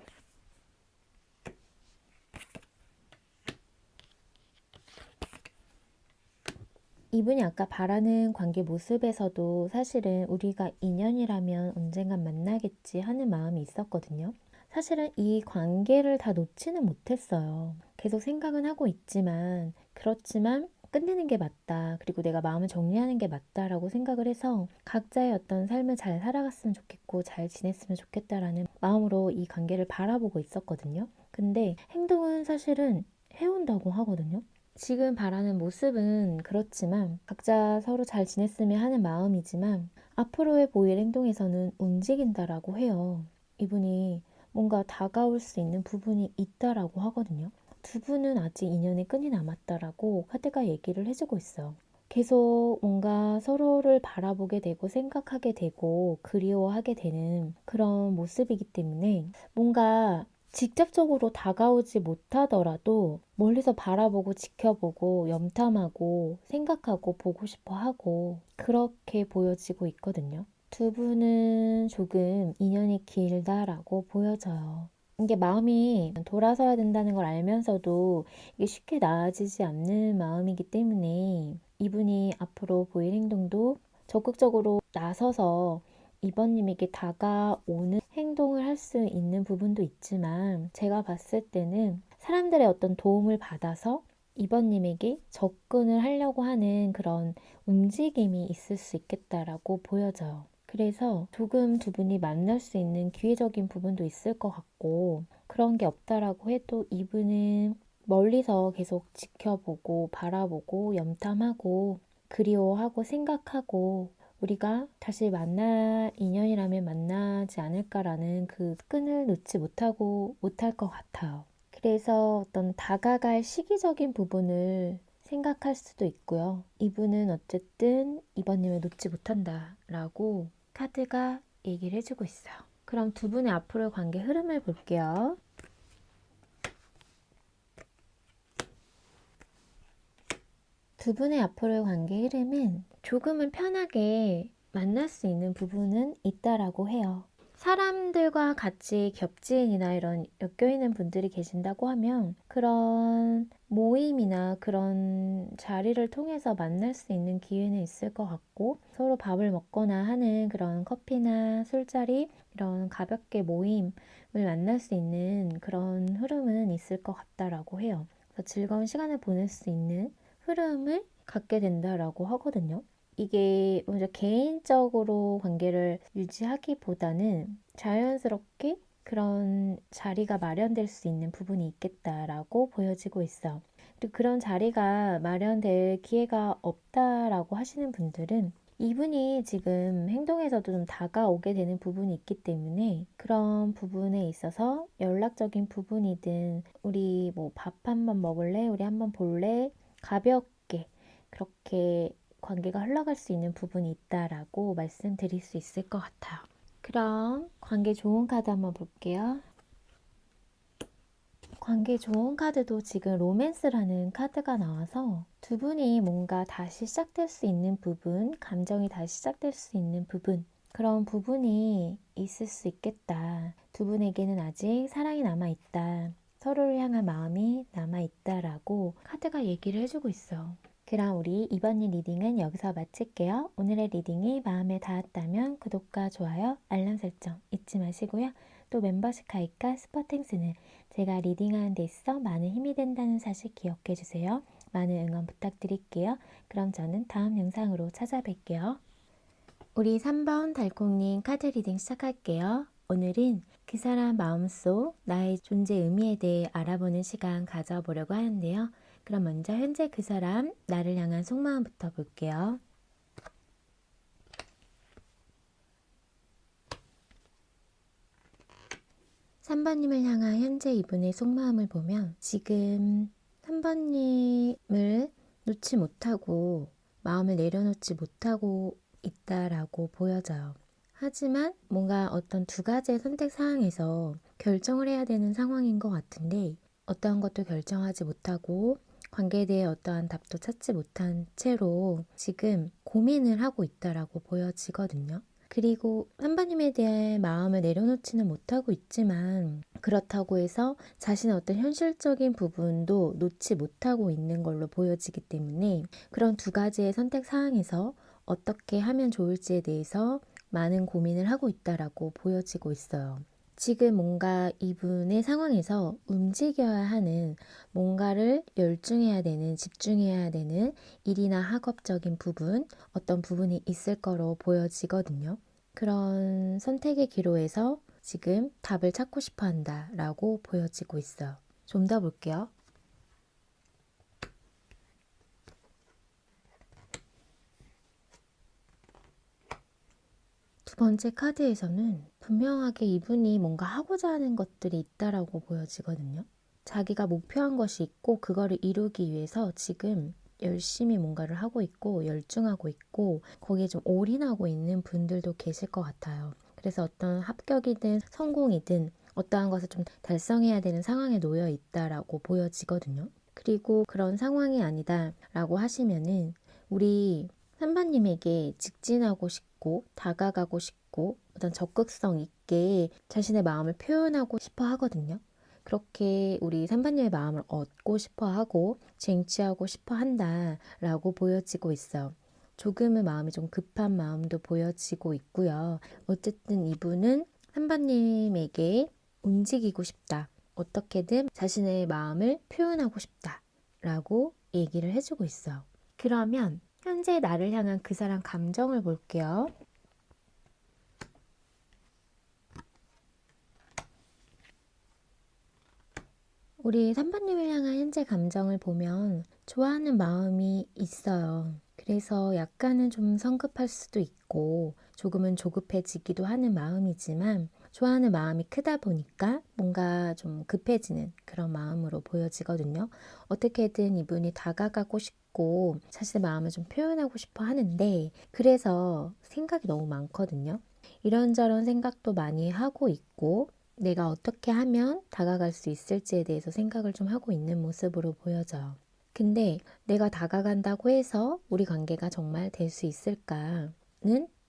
이분이 아까 바라는 관계 모습에서도 사실은 우리가 인연이라면 언젠간 만나겠지 하는 마음이 있었거든요. 사실은 이 관계를 다 놓지는 못했어요. 계속 생각은 하고 있지만 그렇지만 끝내는 게 맞다. 그리고 내가 마음을 정리하는 게 맞다라고 생각을 해서 각자의 어떤 삶을 잘 살아갔으면 좋겠고 잘 지냈으면 좋겠다라는 마음으로 이 관계를 바라보고 있었거든요. 근데 행동은 사실은 해온다고 하거든요. 지금 바라는 모습은 그렇지만 각자 서로 잘 지냈으면 하는 마음이지만 앞으로의 보일 행동에서는 움직인다라고 해요. 이분이 뭔가 다가올 수 있는 부분이 있다라고 하거든요. 두 분은 아직 인연의 끈이 남았다라고 카드가 얘기를 해주고 있어요. 계속 뭔가 서로를 바라보게 되고 생각하게 되고 그리워하게 되는 그런 모습이기 때문에 뭔가 직접적으로 다가오지 못하더라도 멀리서 바라보고 지켜보고 염탐하고 생각하고 보고 싶어 하고 그렇게 보여지고 있거든요. 두 분은 조금 인연이 길다라고 보여져요. 이게 마음이 돌아서야 된다는 걸 알면서도 이게 쉽게 나아지지 않는 마음이기 때문에 이분이 앞으로 보일 행동도 적극적으로 나서서 이번님에게 다가오는 행동을 할 수 있는 부분도 있지만 제가 봤을 때는 사람들의 어떤 도움을 받아서 이번님에게 접근을 하려고 하는 그런 움직임이 있을 수 있겠다라고 보여져요. 그래서 조금 두 분이 만날 수 있는 기회적인 부분도 있을 것 같고 그런 게 없다라고 해도 이분은 멀리서 계속 지켜보고 바라보고 염탐하고 그리워하고 생각하고 우리가 다시 만날 인연이라면 만나지 않을까라는 그 끈을 놓지 못할 것 같아요. 그래서 어떤 다가갈 시기적인 부분을 생각할 수도 있고요. 이분은 어쨌든 이번님을 놓지 못한다라고 카드가 얘기를 해주고 있어요. 그럼 두 분의 앞으로의 관계 흐름을 볼게요. 두 분의 앞으로의 관계 흐름은 조금은 편하게 만날 수 있는 부분은 있다라고 해요. 사람들과 같이 겹지인이나 이런 엮여있는 분들이 계신다고 하면 그런 모임이나 그런 자리를 통해서 만날 수 있는 기회는 있을 것 같고 서로 밥을 먹거나 하는 그런 커피나 술자리 이런 가볍게 모임을 만날 수 있는 그런 흐름은 있을 것 같다라고 해요. 그래서 즐거운 시간을 보낼 수 있는 흐름을 갖게 된다라고 하거든요. 이게 먼저 개인적으로 관계를 유지하기보다는 자연스럽게 그런 자리가 마련될 수 있는 부분이 있겠다라고 보여지고 있어. 그리고 그런 자리가 마련될 기회가 없다라고 하시는 분들은 이분이 지금 행동에서도 좀 다가오게 되는 부분이 있기 때문에 그런 부분에 있어서 연락적인 부분이든 우리 뭐 밥 한번 먹을래? 우리 한번 볼래? 가볍게 그렇게 관계가 흘러갈 수 있는 부분이 있다라고 말씀드릴 수 있을 것 같아요. 그럼 관계 좋은 카드 한번 볼게요. 관계 좋은 카드도 지금 로맨스라는 카드가 나와서 두 분이 뭔가 다시 시작될 수 있는 부분, 감정이 다시 시작될 수 있는 부분, 그런 부분이 있을 수 있겠다. 두 분에게는 아직 사랑이 남아있다. 서로를 향한 마음이 남아있다라고 카드가 얘기를 해주고 있어. 그럼 우리 이번 리딩은 여기서 마칠게요. 오늘의 리딩이 마음에 닿았다면 구독과 좋아요, 알람 설정 잊지 마시고요. 또 멤버십 가입과 스포탱스는 제가 리딩하는 데 있어 많은 힘이 된다는 사실 기억해 주세요. 많은 응원 부탁드릴게요. 그럼 저는 다음 영상으로 찾아뵐게요. 우리 3번 달콩님 카드 리딩 시작할게요. 오늘은 그 사람 마음속 나의 존재 의미에 대해 알아보는 시간 가져보려고 하는데요. 그럼 먼저 현재 그 사람 나를 향한 속마음부터 볼게요. 3번님을 향한 현재 이분의 속마음을 보면 지금 3번님을 놓지 못하고 마음을 내려놓지 못하고 있다라고 보여져요. 하지만 뭔가 어떤 두 가지의 선택 사항에서 결정을 해야 되는 상황인 것 같은데 어떠한 것도 결정하지 못하고 관계에 대해 어떠한 답도 찾지 못한 채로 지금 고민을 하고 있다라고 보여지거든요. 그리고 선배님에 대해 마음을 내려놓지는 못하고 있지만 그렇다고 해서 자신의 어떤 현실적인 부분도 놓지 못하고 있는 걸로 보여지기 때문에 그런 두 가지의 선택 사항에서 어떻게 하면 좋을지에 대해서 많은 고민을 하고 있다라고 보여지고 있어요. 지금 뭔가 이분의 상황에서 움직여야 하는 뭔가를 열중해야 되는 집중해야 되는 일이나 학업적인 부분 어떤 부분이 있을 거로 보여지거든요. 그런 선택의 기로에서 지금 답을 찾고 싶어 한다 라고 보여지고 있어요. 좀 더 볼게요. 두 번째 카드에서는 분명하게 이분이 뭔가 하고자 하는 것들이 있다라고 보여지거든요. 자기가 목표한 것이 있고 그거를 이루기 위해서 지금 열심히 뭔가를 하고 있고 열중하고 있고 거기에 좀 올인하고 있는 분들도 계실 것 같아요. 그래서 어떤 합격이든 성공이든 어떠한 것을 좀 달성해야 되는 상황에 놓여 있다라고 보여지거든요. 그리고 그런 상황이 아니다라고 하시면은 우리 선배님에게 직진하고 싶고 다가가고 싶고 어떤 적극성 있게 자신의 마음을 표현하고 싶어 하거든요. 그렇게 우리 선배님의 마음을 얻고 싶어 하고 쟁취하고 싶어 한다라고 보여지고 있어요. 조금은 마음이 좀 급한 마음도 보여지고 있고요. 어쨌든 이분은 선배님에게 움직이고 싶다. 어떻게든 자신의 마음을 표현하고 싶다. 라고 얘기를 해주고 있어요. 그러면 현재 나를 향한 그 사람 감정을 볼게요. 우리 선배님을 향한 현재 감정을 보면 좋아하는 마음이 있어요. 그래서 약간은 좀 성급할 수도 있고 조금은 조급해지기도 하는 마음이지만 좋아하는 마음이 크다 보니까 뭔가 좀 급해지는 그런 마음으로 보여지거든요. 어떻게든 이분이 다가가고 싶고 사실 마음을 좀 표현하고 싶어 하는데 그래서 생각이 너무 많거든요. 이런저런 생각도 많이 하고 있고 내가 어떻게 하면 다가갈 수 있을지에 대해서 생각을 좀 하고 있는 모습으로 보여져요. 근데 내가 다가간다고 해서 우리 관계가 정말 될 수 있을까는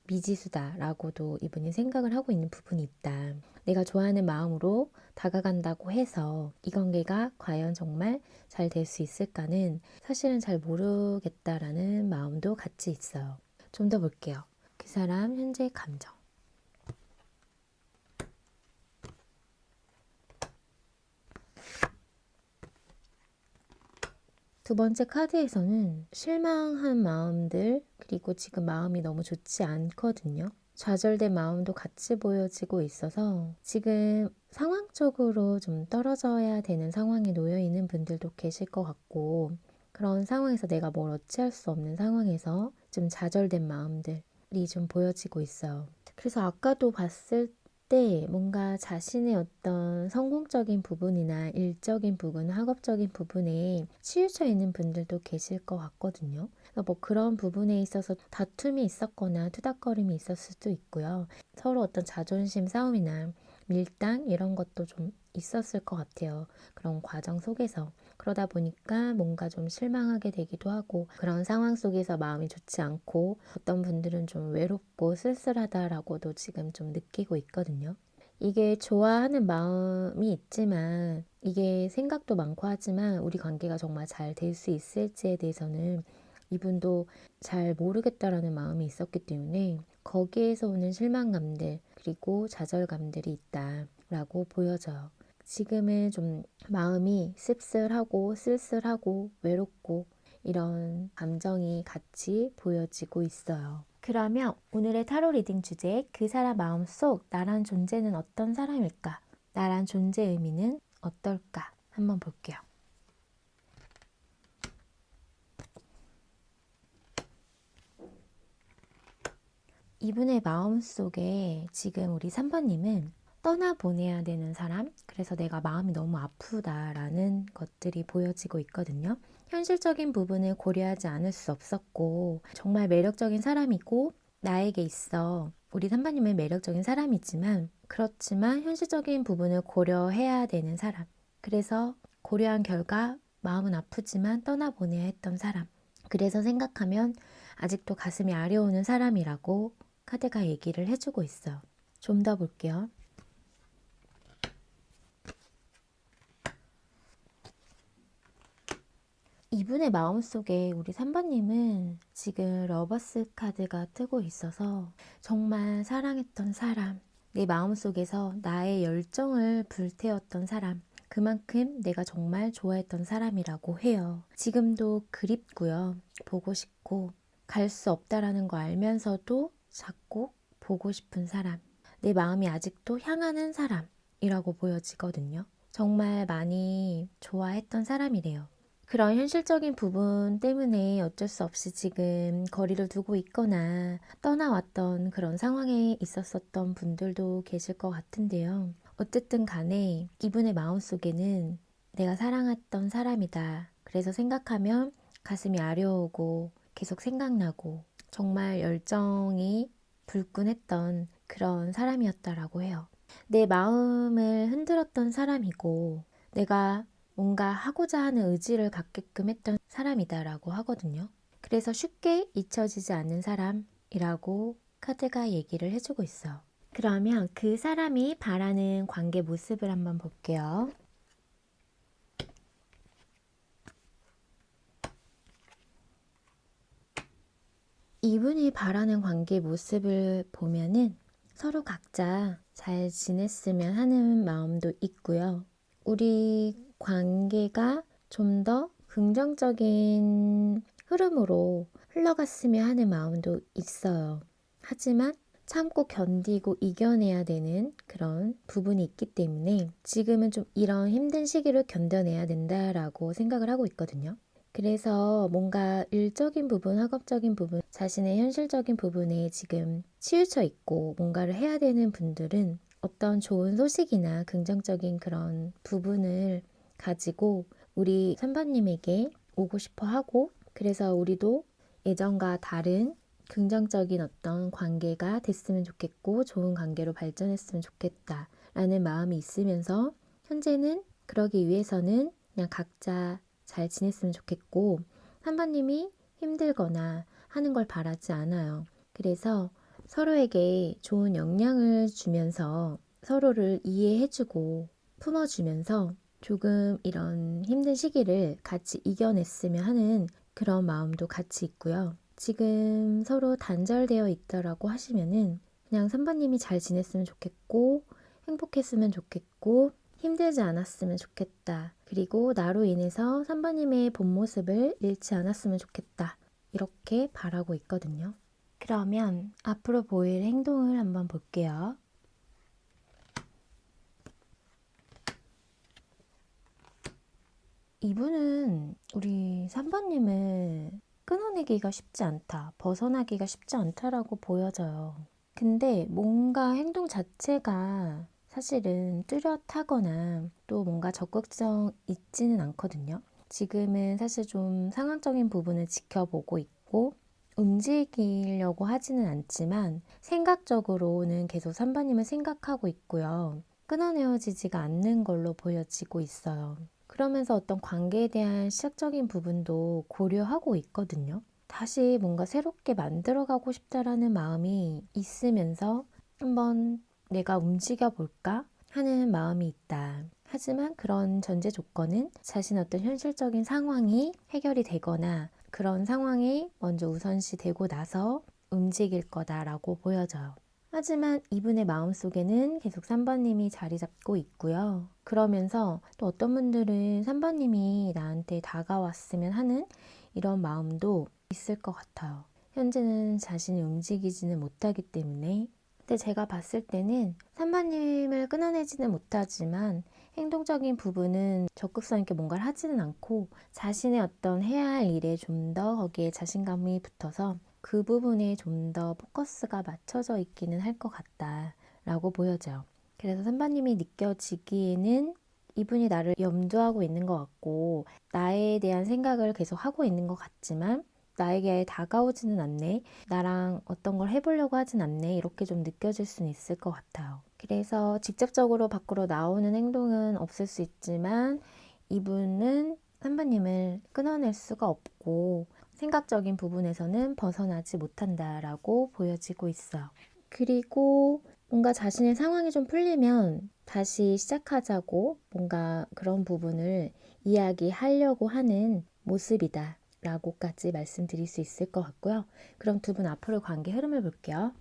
미지수다라고도 이분이 생각을 하고 있는 부분이 있다. 내가 좋아하는 마음으로 다가간다고 해서 이 관계가 과연 정말 잘 될 수 있을까는 사실은 잘 모르겠다라는 마음도 같이 있어요. 좀 더 볼게요. 그 사람 현재 감정. 두 번째 카드에서는 실망한 마음들, 그리고 지금 마음이 너무 좋지 않거든요. 좌절된 마음도 같이 보여지고 있어서 지금 상황적으로 좀 떨어져야 되는 상황에 놓여 있는 분들도 계실 것 같고, 그런 상황에서 내가 뭘 어찌할 수 없는 상황에서 좀 좌절된 마음들이 좀 보여지고 있어요. 그래서 아까도 봤을 때 뭔가 자신의 어떤 성공적인 부분이나 일적인 부분, 학업적인 부분에 치우쳐 있는 분들도 계실 것 같거든요. 그러니까 뭐 그런 부분에 있어서 다툼이 있었거나 투닥거림이 있었을 수도 있고요. 서로 어떤 자존심 싸움이나 밀당 이런 것도 좀 있었을 것 같아요. 그런 과정 속에서. 그러다 보니까 뭔가 좀 실망하게 되기도 하고 그런 상황 속에서 마음이 좋지 않고 어떤 분들은 좀 외롭고 쓸쓸하다라고도 지금 좀 느끼고 있거든요. 이게 좋아하는 마음이 있지만 이게 생각도 많고 하지만 우리 관계가 정말 잘 될 수 있을지에 대해서는 이분도 잘 모르겠다라는 마음이 있었기 때문에 거기에서 오는 실망감들 그리고 좌절감들이 있다라고 보여져요. 지금은 좀 마음이 씁쓸하고 쓸쓸하고 외롭고 이런 감정이 같이 보여지고 있어요. 그러면 오늘의 타로 리딩 주제 그 사람 마음속 나란 존재는 어떤 사람일까? 나란 존재 의미는 어떨까? 한번 볼게요. 이분의 마음속에 지금 우리 3번님은 떠나보내야 되는 사람, 그래서 내가 마음이 너무 아프다라는 것들이 보여지고 있거든요. 현실적인 부분을 고려하지 않을 수 없었고 정말 매력적인 사람이고 나에게 있어 우리 3번님은 매력적인 사람이지만 그렇지만 현실적인 부분을 고려해야 되는 사람, 그래서 고려한 결과 마음은 아프지만 떠나보내야 했던 사람, 그래서 생각하면 아직도 가슴이 아려오는 사람이라고 카드가 얘기를 해주고 있어요. 좀 더 볼게요. 이분의 마음속에 우리 3번님은 지금 러버스 카드가 뜨고 있어서 정말 사랑했던 사람, 내 마음속에서 나의 열정을 불태웠던 사람, 그만큼 내가 정말 좋아했던 사람이라고 해요. 지금도 그립고요. 보고 싶고 갈 수 없다라는 거 알면서도 자꾸 보고 싶은 사람, 내 마음이 아직도 향하는 사람이라고 보여지거든요. 정말 많이 좋아했던 사람이래요. 그런 현실적인 부분 때문에 어쩔 수 없이 지금 거리를 두고 있거나 떠나왔던 그런 상황에 있었었던 분들도 계실 것 같은데요. 어쨌든 간에 이분의 마음속에는 내가 사랑했던 사람이다. 그래서 생각하면 가슴이 아려오고 계속 생각나고 정말 열정이 불끈했던 그런 사람이었다라고 해요. 내 마음을 흔들었던 사람이고 내가 뭔가 하고자 하는 의지를 갖게끔 했던 사람이다라고 하거든요. 그래서 쉽게 잊혀지지 않는 사람이라고 카드가 얘기를 해주고 있어. 그러면 그 사람이 바라는 관계 모습을 한번 볼게요. 이분이 바라는 관계 모습을 보면은 서로 각자 잘 지냈으면 하는 마음도 있고요. 우리 관계가 좀 더 긍정적인 흐름으로 흘러갔으면 하는 마음도 있어요. 하지만 참고 견디고 이겨내야 되는 그런 부분이 있기 때문에 지금은 좀 이런 힘든 시기를 견뎌내야 된다라고 생각을 하고 있거든요. 그래서 뭔가 일적인 부분, 학업적인 부분, 자신의 현실적인 부분에 지금 치우쳐 있고 뭔가를 해야 되는 분들은 어떤 좋은 소식이나 긍정적인 그런 부분을 가지고 우리 선반님에게 오고 싶어 하고, 그래서 우리도 예전과 다른 긍정적인 어떤 관계가 됐으면 좋겠고 좋은 관계로 발전했으면 좋겠다 라는 마음이 있으면서 현재는 그러기 위해서는 그냥 각자 잘 지냈으면 좋겠고 선반님이 힘들거나 하는 걸 바라지 않아요. 그래서 서로에게 좋은 영향을 주면서 서로를 이해해주고 품어주면서 조금 이런 힘든 시기를 같이 이겨냈으면 하는 그런 마음도 같이 있고요. 지금 서로 단절되어 있다라고 하시면은 그냥 선반님이 잘 지냈으면 좋겠고 행복했으면 좋겠고 힘들지 않았으면 좋겠다. 그리고 나로 인해서 선반님의 본 모습을 잃지 않았으면 좋겠다. 이렇게 바라고 있거든요. 그러면 앞으로 보일 행동을 한번 볼게요. 이분은 우리 3번님을 끊어내기가 쉽지 않다, 벗어나기가 쉽지 않다라고 보여져요. 근데 뭔가 행동 자체가 사실은 뚜렷하거나 또 뭔가 적극성 있지는 않거든요. 지금은 사실 좀 상황적인 부분을 지켜보고 있고 움직이려고 하지는 않지만 생각적으로는 계속 3번님을 생각하고 있고요. 끊어내어지지가 않는 걸로 보여지고 있어요. 그러면서 어떤 관계에 대한 시작적인 부분도 고려하고 있거든요. 다시 뭔가 새롭게 만들어가고 싶다라는 마음이 있으면서 한번 내가 움직여 볼까 하는 마음이 있다. 하지만 그런 전제 조건은 자신 어떤 현실적인 상황이 해결이 되거나 그런 상황이 먼저 우선시 되고 나서 움직일 거다라고 보여져요. 하지만 이분의 마음속에는 계속 3번님이 자리 잡고 있고요. 그러면서 또 어떤 분들은 3번님이 나한테 다가왔으면 하는 이런 마음도 있을 것 같아요. 현재는 자신이 움직이지는 못하기 때문에. 근데 제가 봤을 때는 3번님을 끊어내지는 못하지만 행동적인 부분은 적극성 있게 뭔가를 하지는 않고 자신의 어떤 해야 할 일에 좀 더 거기에 자신감이 붙어서 그 부분에 좀 더 포커스가 맞춰져 있기는 할 것 같다라고 보여져요. 그래서 선배님이 느껴지기에는 이분이 나를 염두하고 있는 것 같고 나에 대한 생각을 계속 하고 있는 것 같지만 나에게 다가오지는 않네, 나랑 어떤 걸 해보려고 하진 않네, 이렇게 좀 느껴질 수는 있을 것 같아요. 그래서 직접적으로 밖으로 나오는 행동은 없을 수 있지만 이분은 선배님을 끊어낼 수가 없고 생각적인 부분에서는 벗어나지 못한다라고 보여지고 있어요. 그리고 뭔가 자신의 상황이 좀 풀리면 다시 시작하자고 뭔가 그런 부분을 이야기하려고 하는 모습이다 라고까지 말씀드릴 수 있을 것 같고요. 그럼 두 분 앞으로 관계 흐름을 볼게요.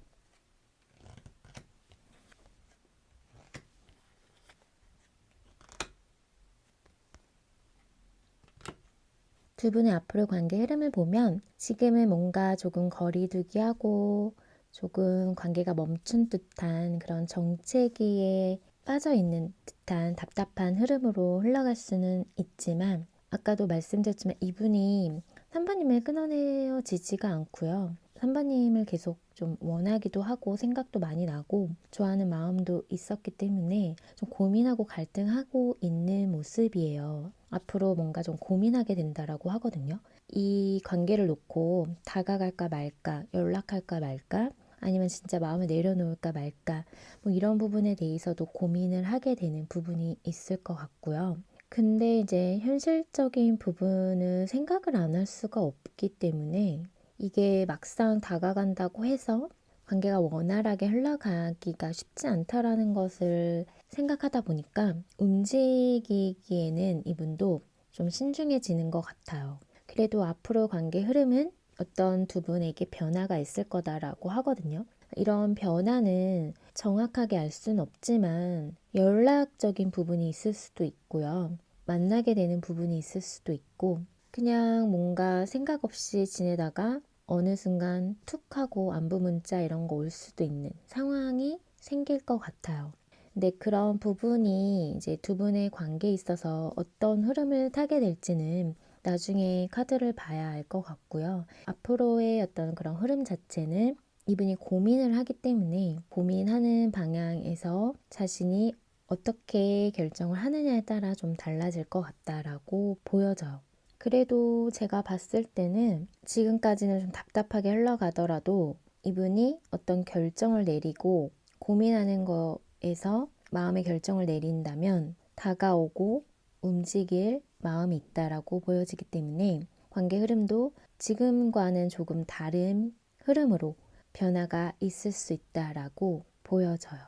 두 분의 앞으로 관계 흐름을 보면 지금은 뭔가 조금 거리두기 하고 조금 관계가 멈춘 듯한 그런 정체기에 빠져 있는 듯한 답답한 흐름으로 흘러갈 수는 있지만 아까도 말씀드렸지만 이분이 3번님을 끊어내어지지가 않고요. 3번님을 계속 좀 원하기도 하고 생각도 많이 나고 좋아하는 마음도 있었기 때문에 좀 고민하고 갈등하고 있는 모습이에요. 앞으로 뭔가 좀 고민하게 된다라고 하거든요. 이 관계를 놓고 다가갈까 말까, 연락할까 말까, 아니면 진짜 마음을 내려놓을까 말까, 뭐 이런 부분에 대해서도 고민을 하게 되는 부분이 있을 것 같고요. 근데 이제 현실적인 부분은 생각을 안 할 수가 없기 때문에 이게 막상 다가간다고 해서 관계가 원활하게 흘러가기가 쉽지 않다라는 것을 생각하다 보니까 움직이기에는 이분도 좀 신중해지는 것 같아요. 그래도 앞으로 관계 흐름은 어떤 두 분에게 변화가 있을 거다라고 하거든요. 이런 변화는 정확하게 알 수는 없지만 연락적인 부분이 있을 수도 있고요. 만나게 되는 부분이 있을 수도 있고 그냥 뭔가 생각 없이 지내다가 어느 순간 툭 하고 안부 문자 이런 거 올 수도 있는 상황이 생길 것 같아요. 근데 그런 부분이 이제 두 분의 관계에 있어서 어떤 흐름을 타게 될지는 나중에 카드를 봐야 알 것 같고요. 앞으로의 어떤 그런 흐름 자체는 이분이 고민을 하기 때문에 고민하는 방향에서 자신이 어떻게 결정을 하느냐에 따라 좀 달라질 것 같다라고 보여져요. 그래도 제가 봤을 때는 지금까지는 좀 답답하게 흘러가더라도 이분이 어떤 결정을 내리고 고민하는 거에서 마음의 결정을 내린다면 다가오고 움직일 마음이 있다라고 보여지기 때문에 관계 흐름도 지금과는 조금 다른 흐름으로 변화가 있을 수 있다라고 보여져요.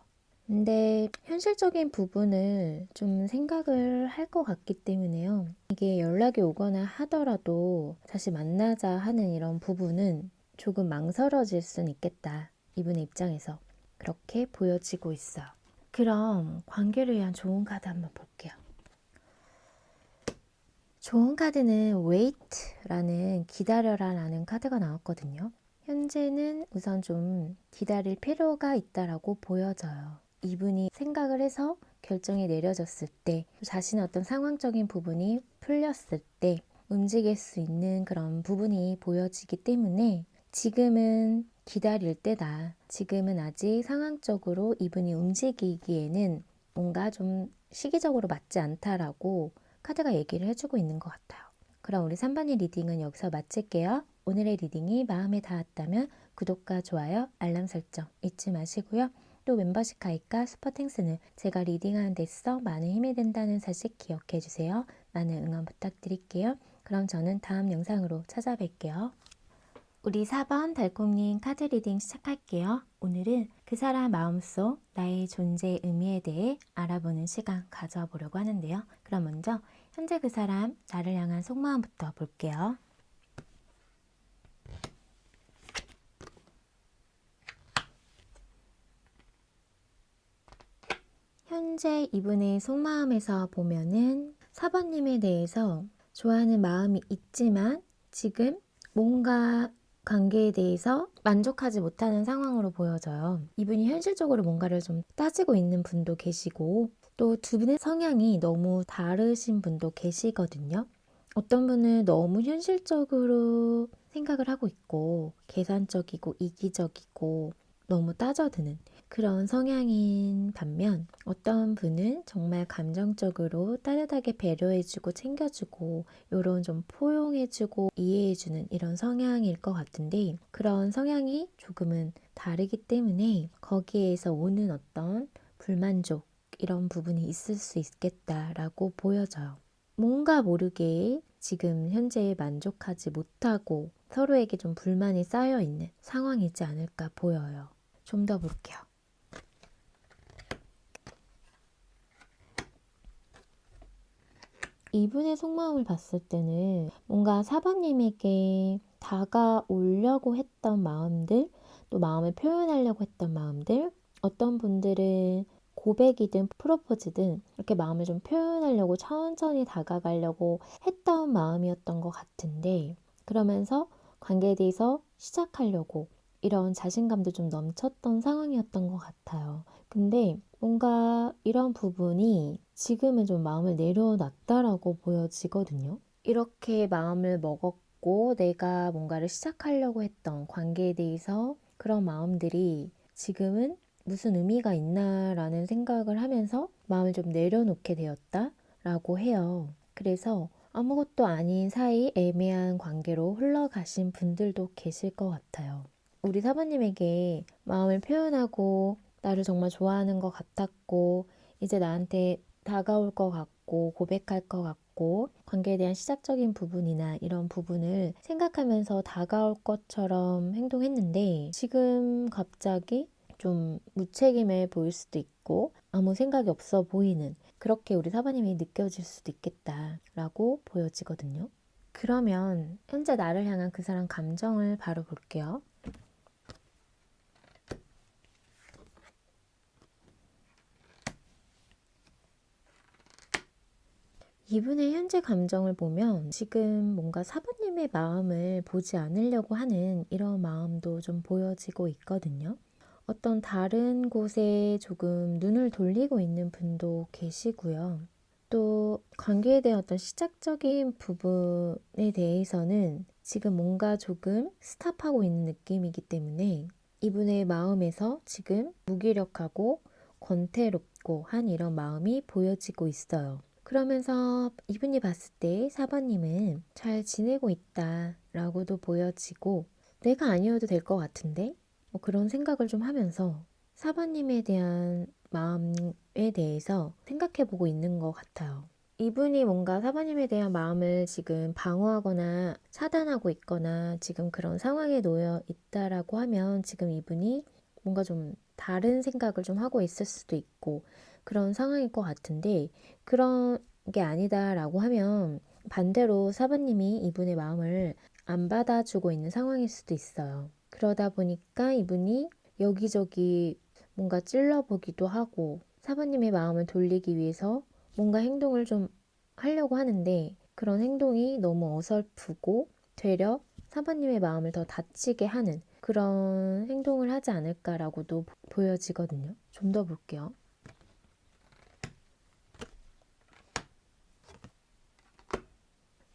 근데 현실적인 부분을 좀 생각을 할 것 같기 때문에요. 이게 연락이 오거나 하더라도 다시 만나자 하는 이런 부분은 조금 망설여질 수는 있겠다. 이분의 입장에서. 그렇게 보여지고 있어요. 그럼 관계를 위한 좋은 카드 한번 볼게요. 좋은 카드는 wait라는 기다려라라는 카드가 나왔거든요. 현재는 우선 좀 기다릴 필요가 있다라고 보여져요. 이분이 생각을 해서 결정이 내려졌을 때 자신의 어떤 상황적인 부분이 풀렸을 때 움직일 수 있는 그런 부분이 보여지기 때문에 지금은 기다릴 때다. 지금은 아직 상황적으로 이분이 움직이기에는 뭔가 좀 시기적으로 맞지 않다라고 카드가 얘기를 해주고 있는 것 같아요. 그럼 우리 3번의 리딩은 여기서 마칠게요. 오늘의 리딩이 마음에 닿았다면 구독과 좋아요, 알람 설정 잊지 마시고요. 또 멤버십 가입과 슈퍼탱스는 제가 리딩하는 데 있어 많은 힘이 된다는 사실 기억해 주세요. 많은 응원 부탁드릴게요. 그럼 저는 다음 영상으로 찾아뵐게요. 우리 4번 달콩님 카드 리딩 시작할게요. 오늘은 그 사람 마음속 나의 존재의 의미에 대해 알아보는 시간 가져보려고 하는데요. 그럼 먼저 현재 그 사람 나를 향한 속마음부터 볼게요. 현재 이분의 속마음에서 보면은 4번님에 대해서 좋아하는 마음이 있지만 지금 뭔가 관계에 대해서 만족하지 못하는 상황으로 보여져요. 이분이 현실적으로 뭔가를 좀 따지고 있는 분도 계시고 또 두 분의 성향이 너무 다르신 분도 계시거든요. 어떤 분은 너무 현실적으로 생각을 하고 있고 계산적이고 이기적이고 너무 따져드는 그런 성향인 반면 어떤 분은 정말 감정적으로 따뜻하게 배려해주고 챙겨주고 이런 좀 포용해주고 이해해주는 이런 성향일 것 같은데 그런 성향이 조금은 다르기 때문에 거기에서 오는 어떤 불만족 이런 부분이 있을 수 있겠다라고 보여져요. 뭔가 모르게 지금 현재에 만족하지 못하고 서로에게 좀 불만이 쌓여 있는 상황이지 않을까 보여요. 좀 더 볼게요. 이분의 속마음을 봤을 때는 뭔가 4번님에게 다가오려고 했던 마음들, 또 마음을 표현하려고 했던 마음들, 어떤 분들은 고백이든 프로포즈든 이렇게 마음을 좀 표현하려고 천천히 다가가려고 했던 마음이었던 것 같은데 그러면서 관계에 대해서 시작하려고 이런 자신감도 좀 넘쳤던 상황이었던 것 같아요. 근데 뭔가 이런 부분이 지금은 좀 마음을 내려놨다라고 보여지거든요. 이렇게 마음을 먹었고 있고 내가 뭔가를 시작하려고 했던 관계에 대해서 그런 마음들이 지금은 무슨 의미가 있나라는 생각을 하면서 마음을 좀 내려놓게 되었다라고 해요. 그래서 아무것도 아닌 사이 애매한 관계로 흘러가신 분들도 계실 것 같아요. 우리 사부님에게 마음을 표현하고 나를 정말 좋아하는 것 같았고 이제 나한테 다가올 것 같고 고백할 것 같고 관계에 대한 시작적인 부분이나 이런 부분을 생각하면서 다가올 것처럼 행동했는데 지금 갑자기 좀 무책임해 보일 수도 있고 아무 생각이 없어 보이는 그렇게 우리 사부님이 느껴질 수도 있겠다라고 보여지거든요. 그러면 현재 나를 향한 그 사람 감정을 바로 볼게요. 이분의 현재 감정을 보면 지금 뭔가 사부님의 마음을 보지 않으려고 하는 이런 마음도 좀 보여지고 있거든요. 어떤 다른 곳에 조금 눈을 돌리고 있는 분도 계시고요. 또 관계에 대한 어떤 시작적인 부분에 대해서는 지금 뭔가 조금 스탑하고 있는 느낌이기 때문에 이분의 마음에서 지금 무기력하고 권태롭고 한 이런 마음이 보여지고 있어요. 그러면서 이분이 봤을 때 사번님은 잘 지내고 있다라고도 보여지고 내가 아니어도 될 것 같은데 뭐 그런 생각을 좀 하면서 사번님에 대한 마음에 대해서 생각해보고 있는 것 같아요. 이분이 뭔가 사부님에 대한 마음을 지금 방어하거나 차단하고 있거나 지금 그런 상황에 놓여 있다라고 하면 지금 이분이 뭔가 좀 다른 생각을 좀 하고 있을 수도 있고 그런 상황일 것 같은데 그런 게 아니다라고 하면 반대로 사부님이 이분의 마음을 안 받아주고 있는 상황일 수도 있어요. 그러다 보니까 이분이 여기저기 뭔가 찔러보기도 하고 사부님의 마음을 돌리기 위해서 뭔가 행동을 좀 하려고 하는데 그런 행동이 너무 어설프고 되려 사부님의 마음을 더 다치게 하는 그런 행동을 하지 않을까라고도 보여지거든요. 좀 더 볼게요.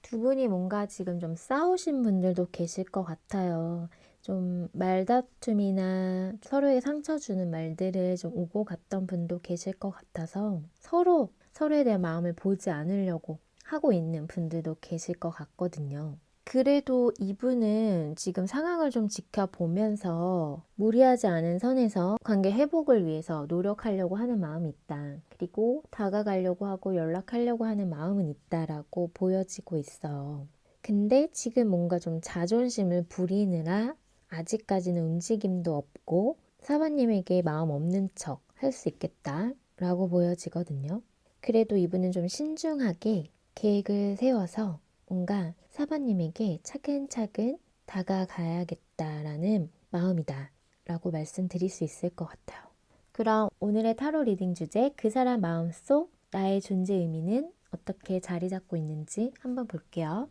두 분이 뭔가 지금 좀 싸우신 분들도 계실 것 같아요. 좀 말다툼이나 서로의 상처 주는 말들을 좀 오고 갔던 분도 계실 것 같아서 서로에 대한 마음을 보지 않으려고 하고 있는 분들도 계실 것 같거든요. 그래도 이분은 지금 상황을 좀 지켜보면서 무리하지 않은 선에서 관계 회복을 위해서 노력하려고 하는 마음이 있다. 그리고 다가가려고 하고 연락하려고 하는 마음은 있다라고 보여지고 있어요. 근데 지금 뭔가 좀 자존심을 부리느라 아직까지는 움직임도 없고 사부님에게 마음 없는 척 할 수 있겠다라고 보여지거든요. 그래도 이분은 좀 신중하게 계획을 세워서 뭔가 사바님에게 차근차근 다가가야겠다라는 마음이다 라고 말씀드릴 수 있을 것 같아요. 그럼 오늘의 타로 리딩 주제 그 사람 마음속 나의 존재 의미는 어떻게 자리 잡고 있는지 한번 볼게요.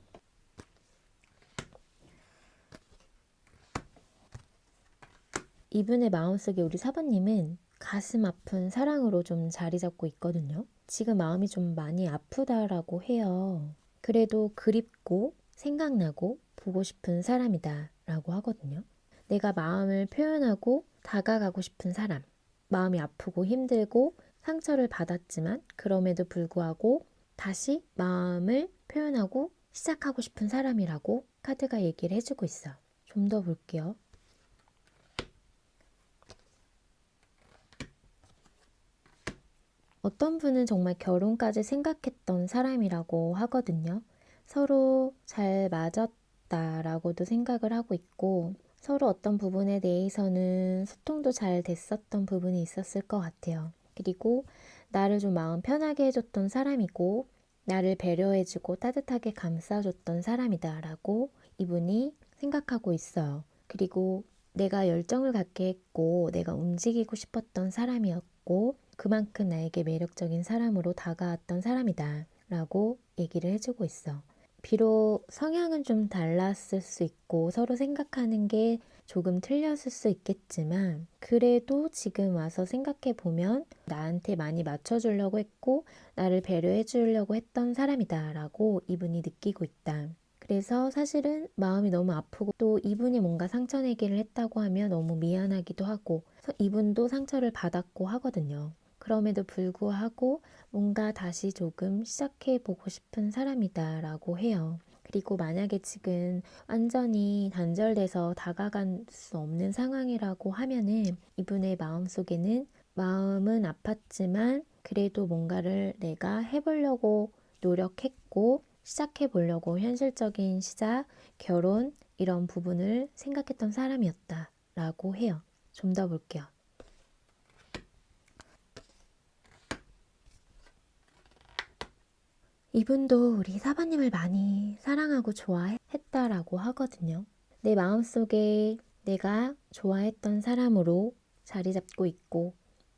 이분의 마음속에 우리 사바님은 가슴 아픈 사랑으로 좀 자리 잡고 있거든요. 지금 마음이 좀 많이 아프다라고 해요. 그래도 그립고 생각나고 보고 싶은 사람이다 라고 하거든요. 내가 마음을 표현하고 다가가고 싶은 사람. 마음이 아프고 힘들고 상처를 받았지만 그럼에도 불구하고 다시 마음을 표현하고 시작하고 싶은 사람이라고 카드가 얘기를 해주고 있어요. 좀 더 볼게요. 어떤 분은 정말 결혼까지 생각했던 사람이라고 하거든요. 서로 잘 맞았다라고도 생각을 하고 있고 서로 어떤 부분에 대해서는 소통도 잘 됐었던 부분이 있었을 것 같아요. 그리고 나를 좀 마음 편하게 해줬던 사람이고 나를 배려해주고 따뜻하게 감싸줬던 사람이다라고 이분이 생각하고 있어요. 그리고 내가 열정을 갖게 했고 내가 움직이고 싶었던 사람이었고 그만큼 나에게 매력적인 사람으로 다가왔던 사람이다 라고 얘기를 해주고 있어. 비록 성향은 좀 달랐을 수 있고 서로 생각하는 게 조금 틀렸을 수 있겠지만 그래도 지금 와서 생각해 보면 나한테 많이 맞춰주려고 했고 나를 배려해 주려고 했던 사람이다 라고 이분이 느끼고 있다. 그래서 사실은 마음이 너무 아프고 또 이분이 뭔가 상처 내기를 했다고 하면 너무 미안하기도 하고 그래서 이분도 상처를 받았고 하거든요. 그럼에도 불구하고 뭔가 다시 조금 시작해 보고 싶은 사람이다라고 해요. 그리고 만약에 지금 완전히 단절돼서 다가갈 수 없는 상황이라고 하면은 이분의 마음속에는 마음은 아팠지만 그래도 뭔가를 내가 해보려고 노력했고 시작해 보려고 현실적인 시작, 결혼 이런 부분을 생각했던 사람이었다 라고 해요. 좀 더 볼게요. 이분도 우리 사바님을 많이 사랑하고 좋아했다라고 하거든요. 내 마음속에 내가 좋아했던 사람으로 자리 잡고 있고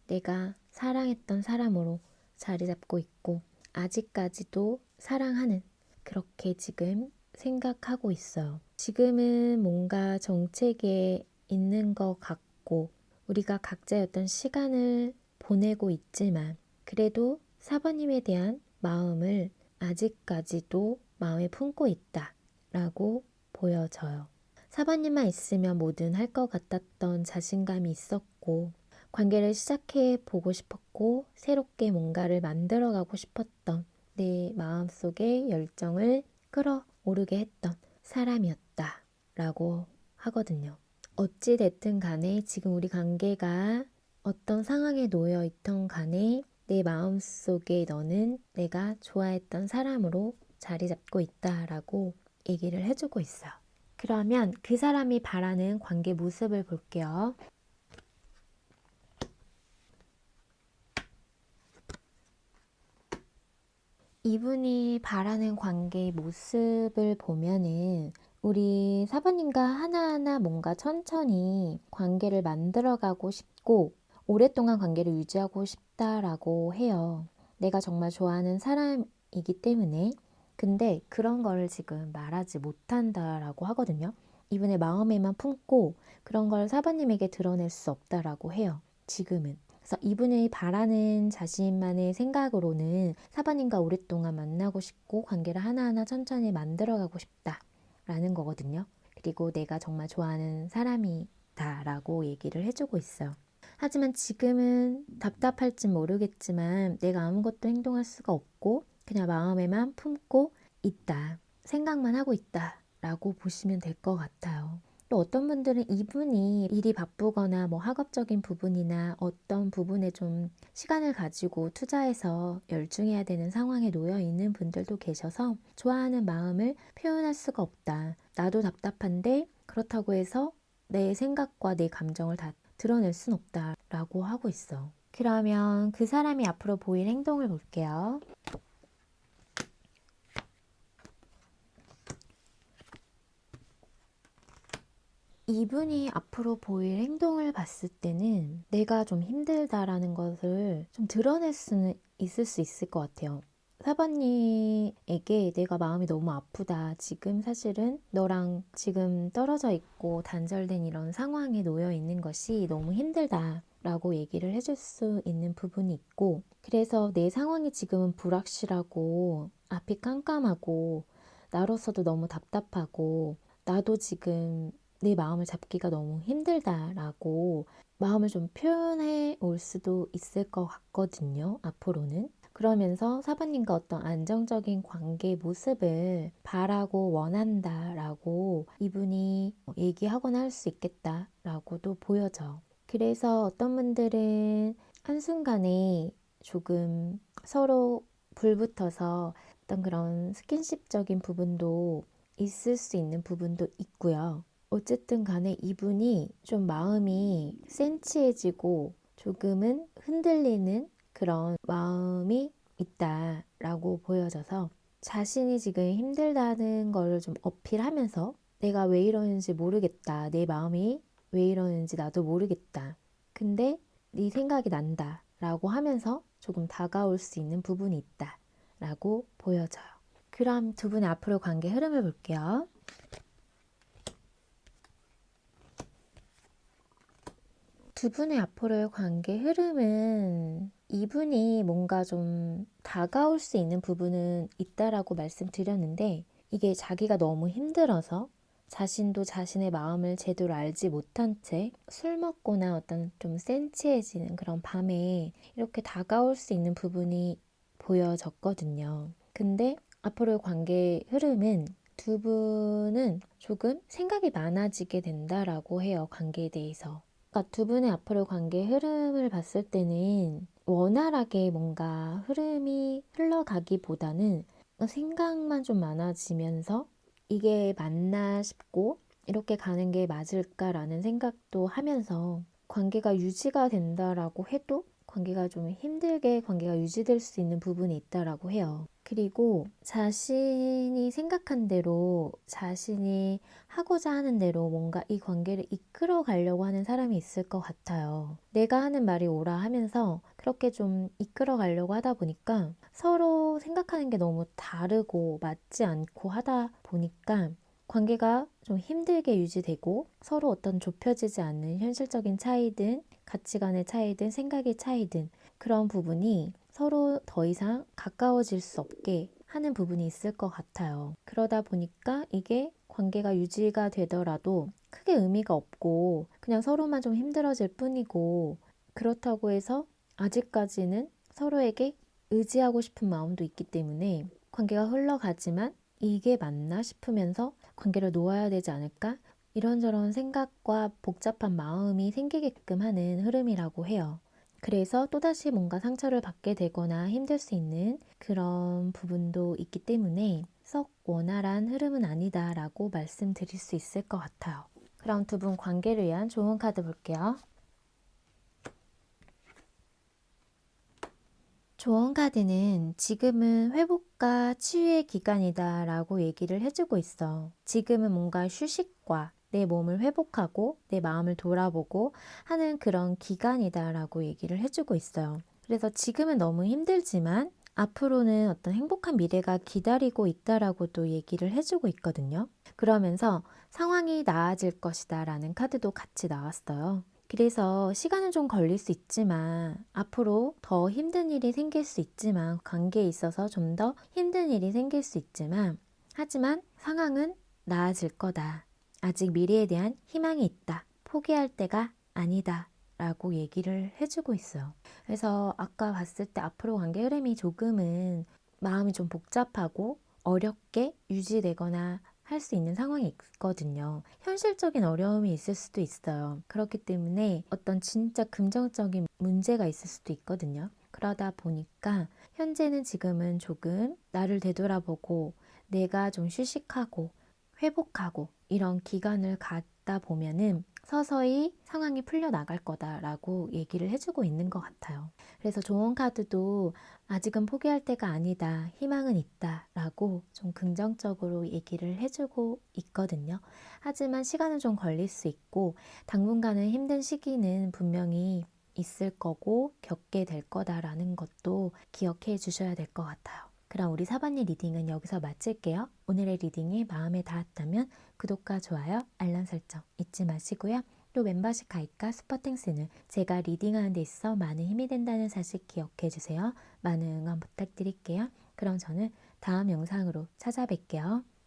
내가 사랑했던 사람으로 자리 잡고 있고 아직까지도 사랑하는 그렇게 지금 생각하고 있어요. 지금은 뭔가 정체기에 있는 것 같고 우리가 각자의 어떤 시간을 보내고 있지만 그래도 사바님에 대한 마음을 아직까지도 마음에 품고 있다 라고 보여져요. 사바님만 있으면 뭐든 할 것 같았던 자신감이 있었고 관계를 시작해 보고 싶었고 새롭게 뭔가를 만들어 가고 싶었던 내 마음속의 열정을 끌어오르게 했던 사람이었다 라고 하거든요. 어찌 됐든 간에 지금 우리 관계가 어떤 상황에 놓여 있던 간에 내 마음속에 너는 내가 좋아했던 사람으로 자리 잡고 있다라고 얘기를 해주고 있어요. 그러면 그 사람이 바라는 관계 모습을 볼게요. 이분이 바라는 관계의 모습을 보면은 우리 사부님과 하나하나 뭔가 천천히 관계를 만들어가고 싶고 오랫동안 관계를 유지하고 싶다라고 해요. 내가 정말 좋아하는 사람이기 때문에 근데 그런 거를 지금 말하지 못한다라고 하거든요. 이분의 마음에만 품고 그런 걸 사부님에게 드러낼 수 없다라고 해요. 지금은. 그래서 이분이 바라는 자신만의 생각으로는 사바님과 오랫동안 만나고 싶고 관계를 하나하나 천천히 만들어가고 싶다라는 거거든요. 그리고 내가 정말 좋아하는 사람이다라고 얘기를 해주고 있어요. 하지만 지금은 답답할진 모르겠지만 내가 아무것도 행동할 수가 없고 그냥 마음에만 품고 있다. 생각만 하고 있다라고 보시면 될 것 같아요. 또 어떤 분들은 이분이 일이 바쁘거나 뭐 학업적인 부분이나 어떤 부분에 좀 시간을 가지고 투자해서 열중해야 되는 상황에 놓여 있는 분들도 계셔서 좋아하는 마음을 표현할 수가 없다. 나도 답답한데 그렇다고 해서 내 생각과 내 감정을 다 드러낼 순 없다라고 하고 있어. 그러면 그 사람이 앞으로 보일 행동을 볼게요. 이분이 앞으로 보일 행동을 봤을 때는 내가 좀 힘들다라는 것을 좀 드러낼 수는 있을 수 있을 것 같아요. 사바님에게 내가 마음이 너무 아프다. 지금 사실은 너랑 지금 떨어져 있고 단절된 이런 상황에 놓여 있는 것이 너무 힘들다. 라고 얘기를 해줄 수 있는 부분이 있고 그래서 내 상황이 지금은 불확실하고 앞이 깜깜하고 나로서도 너무 답답하고 나도 지금 내 마음을 잡기가 너무 힘들다라고 마음을 좀 표현해 올 수도 있을 것 같거든요. 앞으로는. 그러면서 사부님과 어떤 안정적인 관계 모습을 바라고 원한다라고 이분이 얘기하거나 할 수 있겠다라고도 보여져. 그래서 어떤 분들은 한순간에 조금 서로 불붙어서 어떤 그런 스킨십적인 부분도 있을 수 있는 부분도 있고요. 어쨌든 간에 이분이 좀 마음이 센치해지고 조금은 흔들리는 그런 마음이 있다라고 보여져서 자신이 지금 힘들다는 걸 좀 어필하면서 내가 왜 이러는지 모르겠다. 내 마음이 왜 이러는지 나도 모르겠다. 근데 네 생각이 난다. 라고 하면서 조금 다가올 수 있는 부분이 있다. 라고 보여져요. 그럼 두 분의 앞으로 관계 흐름을 볼게요. 두 분의 앞으로의 관계 흐름은 이분이 뭔가 좀 다가올 수 있는 부분은 있다라고 말씀드렸는데 이게 자기가 너무 힘들어서 자신도 자신의 마음을 제대로 알지 못한 채 술 먹거나 어떤 좀 센치해지는 그런 밤에 이렇게 다가올 수 있는 부분이 보여졌거든요. 근데 앞으로의 관계의 흐름은 두 분은 조금 생각이 많아지게 된다라고 해요. 관계에 대해서. 그러니까 두 분의 앞으로의 관계의 흐름을 봤을 때는 원활하게 뭔가 흐름이 흘러가기보다는 생각만 좀 많아지면서 이게 맞나 싶고 이렇게 가는 게 맞을까라는 생각도 하면서 관계가 유지가 된다라고 해도 관계가 좀 힘들게 관계가 유지될 수 있는 부분이 있다라고 해요. 그리고 자신이 생각한 대로 자신이 하고자 하는 대로 뭔가 이 관계를 이끌어 가려고 하는 사람이 있을 것 같아요. 내가 하는 말이 옳아 하면서 그렇게 좀 이끌어 가려고 하다 보니까 서로 생각하는 게 너무 다르고 맞지 않고 하다 보니까 관계가 좀 힘들게 유지되고 서로 어떤 좁혀지지 않는 현실적인 차이든 가치관의 차이든 생각의 차이든 그런 부분이 서로 더 이상 가까워질 수 없게 하는 부분이 있을 것 같아요. 그러다 보니까 이게 관계가 유지가 되더라도 크게 의미가 없고 그냥 서로만 좀 힘들어질 뿐이고 그렇다고 해서 아직까지는 서로에게 의지하고 싶은 마음도 있기 때문에 관계가 흘러가지만 이게 맞나 싶으면서 관계를 놓아야 되지 않을까? 이런저런 생각과 복잡한 마음이 생기게끔 하는 흐름이라고 해요. 그래서 또다시 뭔가 상처를 받게 되거나 힘들 수 있는 그런 부분도 있기 때문에 썩 원활한 흐름은 아니다라고 말씀드릴 수 있을 것 같아요. 그럼 두 분 관계를 위한 좋은 카드 볼게요. 좋은 카드는 지금은 회복과 치유의 기간이다 라고 얘기를 해주고 있어. 지금은 뭔가 휴식과 내 몸을 회복하고 내 마음을 돌아보고 하는 그런 기간이다 라고 얘기를 해주고 있어요. 그래서 지금은 너무 힘들지만 앞으로는 어떤 행복한 미래가 기다리고 있다라고도 얘기를 해주고 있거든요. 그러면서 상황이 나아질 것이다 라는 카드도 같이 나왔어요. 그래서 시간은 좀 걸릴 수 있지만 앞으로 더 힘든 일이 생길 수 있지만 관계에 있어서 좀 더 힘든 일이 생길 수 있지만 하지만 상황은 나아질 거다. 아직 미래에 대한 희망이 있다. 포기할 때가 아니다. 라고 얘기를 해주고 있어요. 그래서 아까 봤을 때 앞으로 관계 흐름이 조금은 마음이 좀 복잡하고 어렵게 유지되거나 할 수 있는 상황이 있거든요. 현실적인 어려움이 있을 수도 있어요. 그렇기 때문에 어떤 진짜 긍정적인 문제가 있을 수도 있거든요. 그러다 보니까 현재는 지금은 조금 나를 되돌아보고 내가 좀 휴식하고 회복하고 이런 기간을 갖다 보면은 서서히 상황이 풀려나갈 거다라고 얘기를 해주고 있는 것 같아요. 그래서 좋은 카드도 아직은 포기할 때가 아니다, 희망은 있다 라고 좀 긍정적으로 얘기를 해주고 있거든요. 하지만 시간은 좀 걸릴 수 있고 당분간은 힘든 시기는 분명히 있을 거고 겪게 될 거다라는 것도 기억해 주셔야 될 것 같아요. 그럼 우리 사반니 리딩은 여기서 마칠게요. 오늘의 리딩이 마음에 닿았다면 구독과 좋아요, 알람 설정 잊지 마시고요. 또 멤버십 가입과 슈퍼땡스는 제가 리딩하는 데 있어 많은 힘이 된다는 사실 기억해 주세요. 많은 응원 부탁드릴게요. 그럼 저는 다음 영상으로 찾아뵐게요.